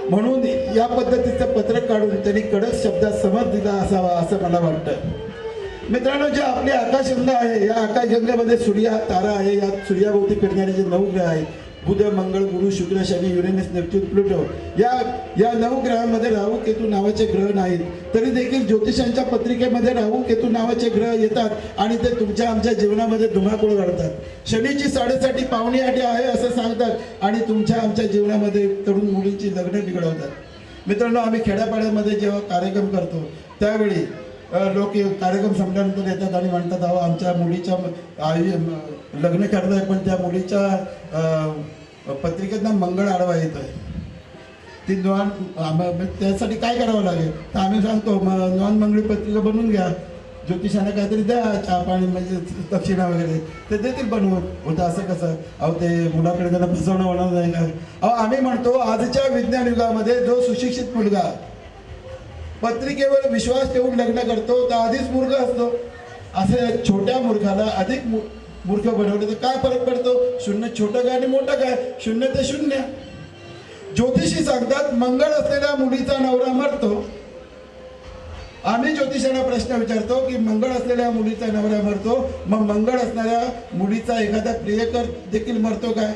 म्हणून या पद्धतीचं पत्रक काढून त्यांनी कडक शब्दात समज दिला असावा असं मला वाटतं. मित्रांनो, जे आपली आकाशगंगा आहे, या आकाशगंगेमध्ये सूर्य हा तारा आहे. या सूर्याभोवती फिरणारे जे 9 ग्रह आहेत बुध मंगळ गुरु शुक्र शनी युरेनस नेपच्यून प्लुटो या 9 ग्रहांमध्ये राहू केतू नावाचे ग्रह नाहीत. तरी देखील ज्योतिषांच्या पत्रिकेमध्ये राहू केतू नावाचे ग्रह येतात आणि ते तुमच्या आमच्या जीवनामध्ये धुमाकूळ घडतात. शनीची 7:30 पावणे 8 आहे असं सांगतात आणि तुमच्या आमच्या जीवनामध्ये तरुण मुलींची लग्न बिघडवतात. मित्रांनो, आम्ही खेड्यापाड्यामध्ये जेव्हा कार्यक्रम करतो त्यावेळी लोक कार्यक्रम संपल्यानंतर येतात आणि म्हणतात, अहो आमच्या मुलीच्या लग्न करत आहे पण त्या मुलीच्या पत्रिकेत मंगळ आडवा येत आहे. ती त्यासाठी काय करावं लागेल तर आम्ही सांगतो नॉन मंगळी पत्रिका बनवून घ्या, ज्योतिषांना काहीतरी द्या चहा पाणी म्हणजे दक्षिणा वगैरे ते देतील बनवून. होतं असं कसं? अहो ते मुलाकडे त्यांना फसवणं होणार नाही का? अहो आम्ही म्हणतो आजच्या विज्ञान युगामध्ये जो सुशिक्षित मुलगा पत्रिकेवर विश्वास ठेवून लग्न करतो तो आधीच मूर्ख असतो. असे छोट्या मूर्खाला अधिक मूर्ख बनवलं तर काय फरक पडतो? शून्य छोटं काय आणि मोठं काय? शून्य ते शून्य. ज्योतिषी सांगतात मंगळ असलेल्या मुलीचा नवरा मरतो. आम्ही ज्योतिषांना प्रश्न विचारतो की मंगळ असलेल्या मुलीचा नवरा मरतो, मग मंगळ असणाऱ्या मुलीचा एखादा प्रियकर देखील मरतो काय?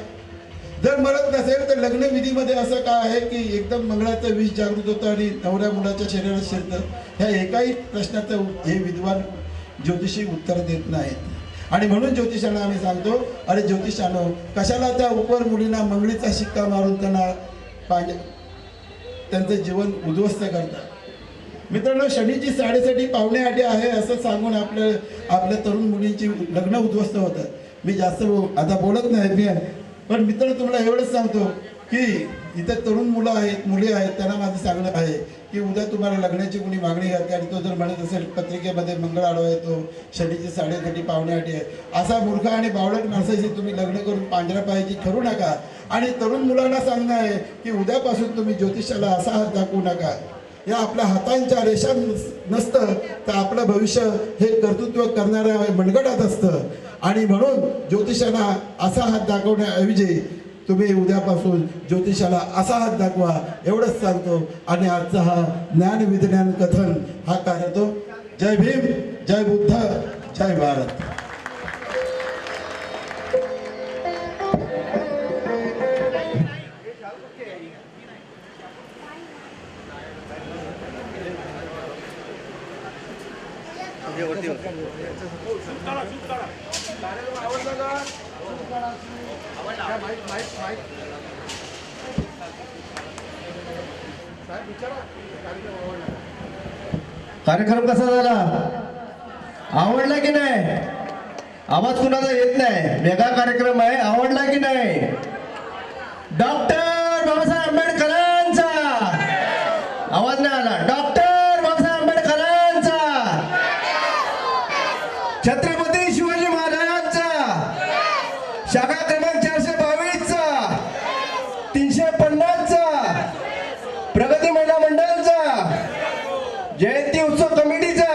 जर मरत नसेल तर लग्न विधीमध्ये असं काय आहे की एकदम मंगळाचं विष जागृत होतं आणि नवऱ्या मुलाच्या शरीरात शिरतं? ह्या एकाही प्रश्नाचं हे विद्वान ज्योतिषी उत्तर देत नाहीत. आणि म्हणून ज्योतिषांना आम्ही सांगतो, अरे ज्योतिषांनो, कशाला त्या उपर मुलींना मंगळीचा शिक्का मारून त्यांचं जीवन उद्ध्वस्त करतात? मित्रांनो, शनीची 7:30 पावणे 8 आहे असं सांगून आपल्या तरुण मुलींची लग्न उद्ध्वस्त होतात. मी जास्त आता बोलत नाही पण मित्रांनो तुम्हाला एवढंच सांगतो की इथे तरुण मुली आहेत त्यांना माझं सांगणं आहे की उद्या तुम्हाला लग्नाची कुणी मागणी घालते आणि तो जर म्हणत असेल पत्रिकेमध्ये मंगळ आडवा येतो, शनीची 7:30 पावणे 8 आहे, असा मूर्ख आणि बावळट माणसाशी तुम्ही लग्न करून पांढऱ्या पायाची ठरू नका. आणि तरुण मुलांना सांगणं आहे की उद्यापासून तुम्ही ज्योतिषाला असा हात दाखवू नका. या आपल्या हातांच्या रेषा नसतं तर आपलं भविष्य हे कर्तृत्व करणाऱ्या मनगटात असतं. आणि म्हणून ज्योतिषाला असा हात दाखवण्याऐवजी तुम्ही उद्यापासून ज्योतिषाला असा हात दाखवा एवढंच सांगतो. आणि आजचा हा ज्ञान विज्ञान कथन हा काय होतो? जय भीम, जय बुद्ध, जय भारत. कार्यक्रम कसा झाला? आवडला की नाही? आवाज कुणाचा येत नाही. मेगा कार्यक्रम आहे, आवडला की नाही? डॉक्टर बाबासाहेब आंबेडकरांचा आवाज नाही आला. डॉक्टर बाबासाहेब आंबेडकरांचा, छत्रपती शिवाजी महाराजांचा, शाखा क्रमांक 422चा, 350चा, प्रगती महिला मंडळाचा, जयंती उत्सव कमिटीचा,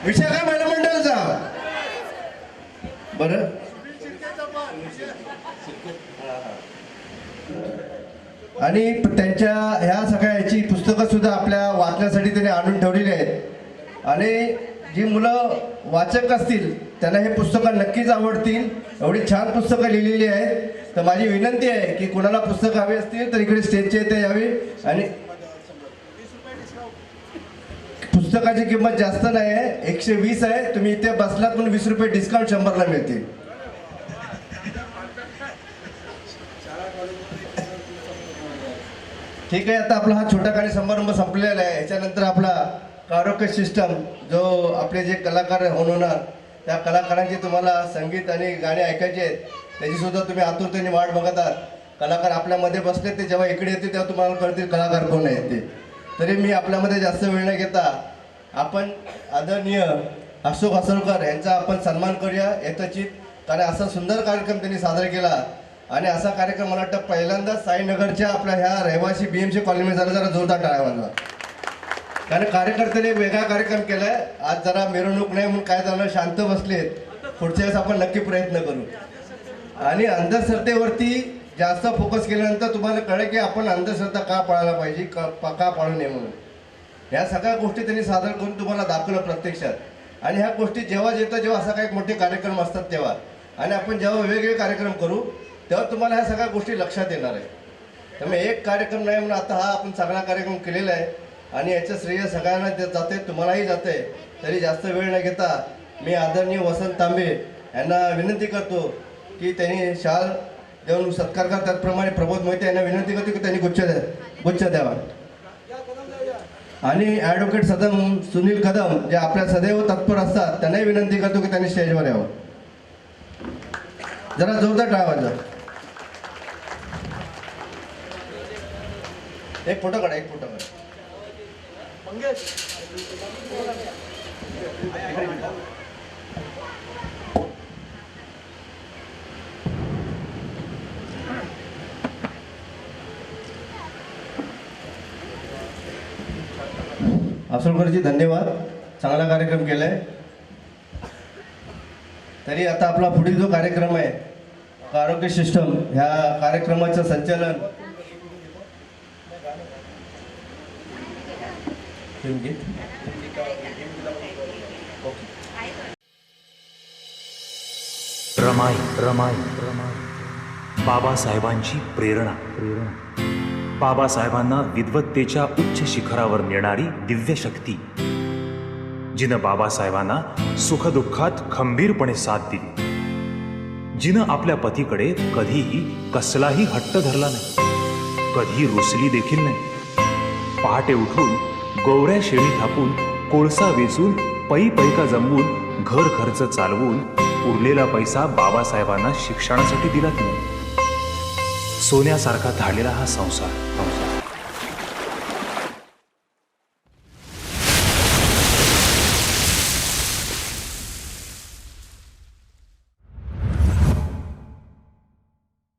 विशाखा महिला मंडळाचा. बरं, आणि त्यांच्या ह्या सगळ्या याची पुस्तकं सुद्धा आपल्या वाचण्यासाठी त्यांनी आणून ठेवलेली आहेत. आणि जी मुलं वाचक असतील त्यांना हे पुस्तकं नक्कीच आवडतील. एवढी छान पुस्तकं लिहिलेली आहेत. तर माझी विनंती आहे की कोणाला पुस्तकं हवी असतील तर इकडे स्टेजच्या इथे यावी. आणि पुस्तकाची किंमत जास्त नाही आहे, 120 आहे. तुम्ही इथे बसलात म्हणून 20 रुपये डिस्काउंट 100ला मिळतील. ठीक आहे, आता आपला हा छोटा काही समारंभ संपलेला आहे. याच्यानंतर आपला कारोके सिस्टम जो आपले जे कलाकार होणार त्या कलाकारांची तुम्हाला संगीत आणि गाणे ऐकायचे आहेत त्याची सुद्धा तुम्ही आतुरतेने वाट बघत आहात. कलाकार आपल्यामध्ये बसले ते जेव्हा इकडे येते तेव्हा तुम्हाला कळतील कलाकार कोण आहेत ते. तरी मी आपल्यामध्ये जास्त वेळ न घेता आपण आदरणीय अशोक असोलकर यांचा आपण सन्मान करूया यथोचित. कारण असा सुंदर कार्यक्रम त्यांनी सादर केला आणि असा कार्यक्रम मला वाटतं पहिल्यांदाच साईनगरच्या आपल्या ह्या रहिवासी BMC कॉलनीमध्ये जरा जोरदार टाळ्या वाजवा. कारण कार्यकर्त्यांनी वेगळा कार्यक्रम केलाय. आज जरा मिरवणूक नाही म्हणून काय झालं शांत बसलेत. पुढच्या वेळेस आपण नक्की प्रयत्न करू. आणि अंधश्रद्धेवरती जास्त फोकस केल्यानंतर तुम्हाला कळेल की आपण अंधश्रद्धा का पाळायला पाहिजे, का पाळू नये म्हणून. ह्या सगळ्या गोष्टी त्यांनी सादर करून तुम्हाला दाखवलं प्रत्यक्षात. आणि ह्या गोष्टी जेव्हा येतं जेव्हा असा काही मोठे कार्यक्रम असतात तेव्हा, आणि आपण जेव्हा वेगवेगळे कार्यक्रम करू तेव्हा तुम्हाला ह्या सगळ्या गोष्टी लक्षात येणार आहे. त्यामुळे एक कार्यक्रम नाही म्हणून आता हा आपण चांगला कार्यक्रम केलेला आहे आणि याचं श्रेय सगळ्यांना जाते, तुम्हालाही जाते. तरी जास्त वेळ न घेता मी आदरणीय वसंत तांबे यांना विनंती करतो की त्यांनी शाल देऊन सत्कार करा. त्याचप्रमाणे प्रबोध मोहिते यांना विनंती करतो की त्यांनी गुच्छ द्यावा. आणि ॲडव्होकेट सुनील कदम जे आपल्या सदैव तत्पर असतात त्यांनाही विनंती करतो की त्यांनी स्टेजवर यावं. जरा जोरदार टाळ्या वाजवा. एक फोटो काढा. अफसरकरजी धन्यवाद, चांगला कार्यक्रम केलाय. तरी आता आपला पुढील जो कार्यक्रम आहे आरोग्य सिस्टम, ह्या कार्यक्रमाचं संचालन रमाई बाबासाहेबांची प्रेरणा. बाबासाहेबांना विद्वत्तेच्या उच्च शिखरावर नेणारी दिव्य शक्ती, जिनं बाबासाहेबांना सुखदुःखात खंबीरपणे साथ दिली, जिनं आपल्या पतीकडे कधीही कसलाही हट्ट धरला नाही, कधी रुसली देखील नाही. पहाटे उठून गोवऱ्या शेळी थापून, कोळसा वेचून, पैका जमवून, घर खर्च चालवून उरलेला पैसा बाबासाहेबांना शिक्षणासाठी दिला तिने. सोन्यासारखा धाडलेला हा संसार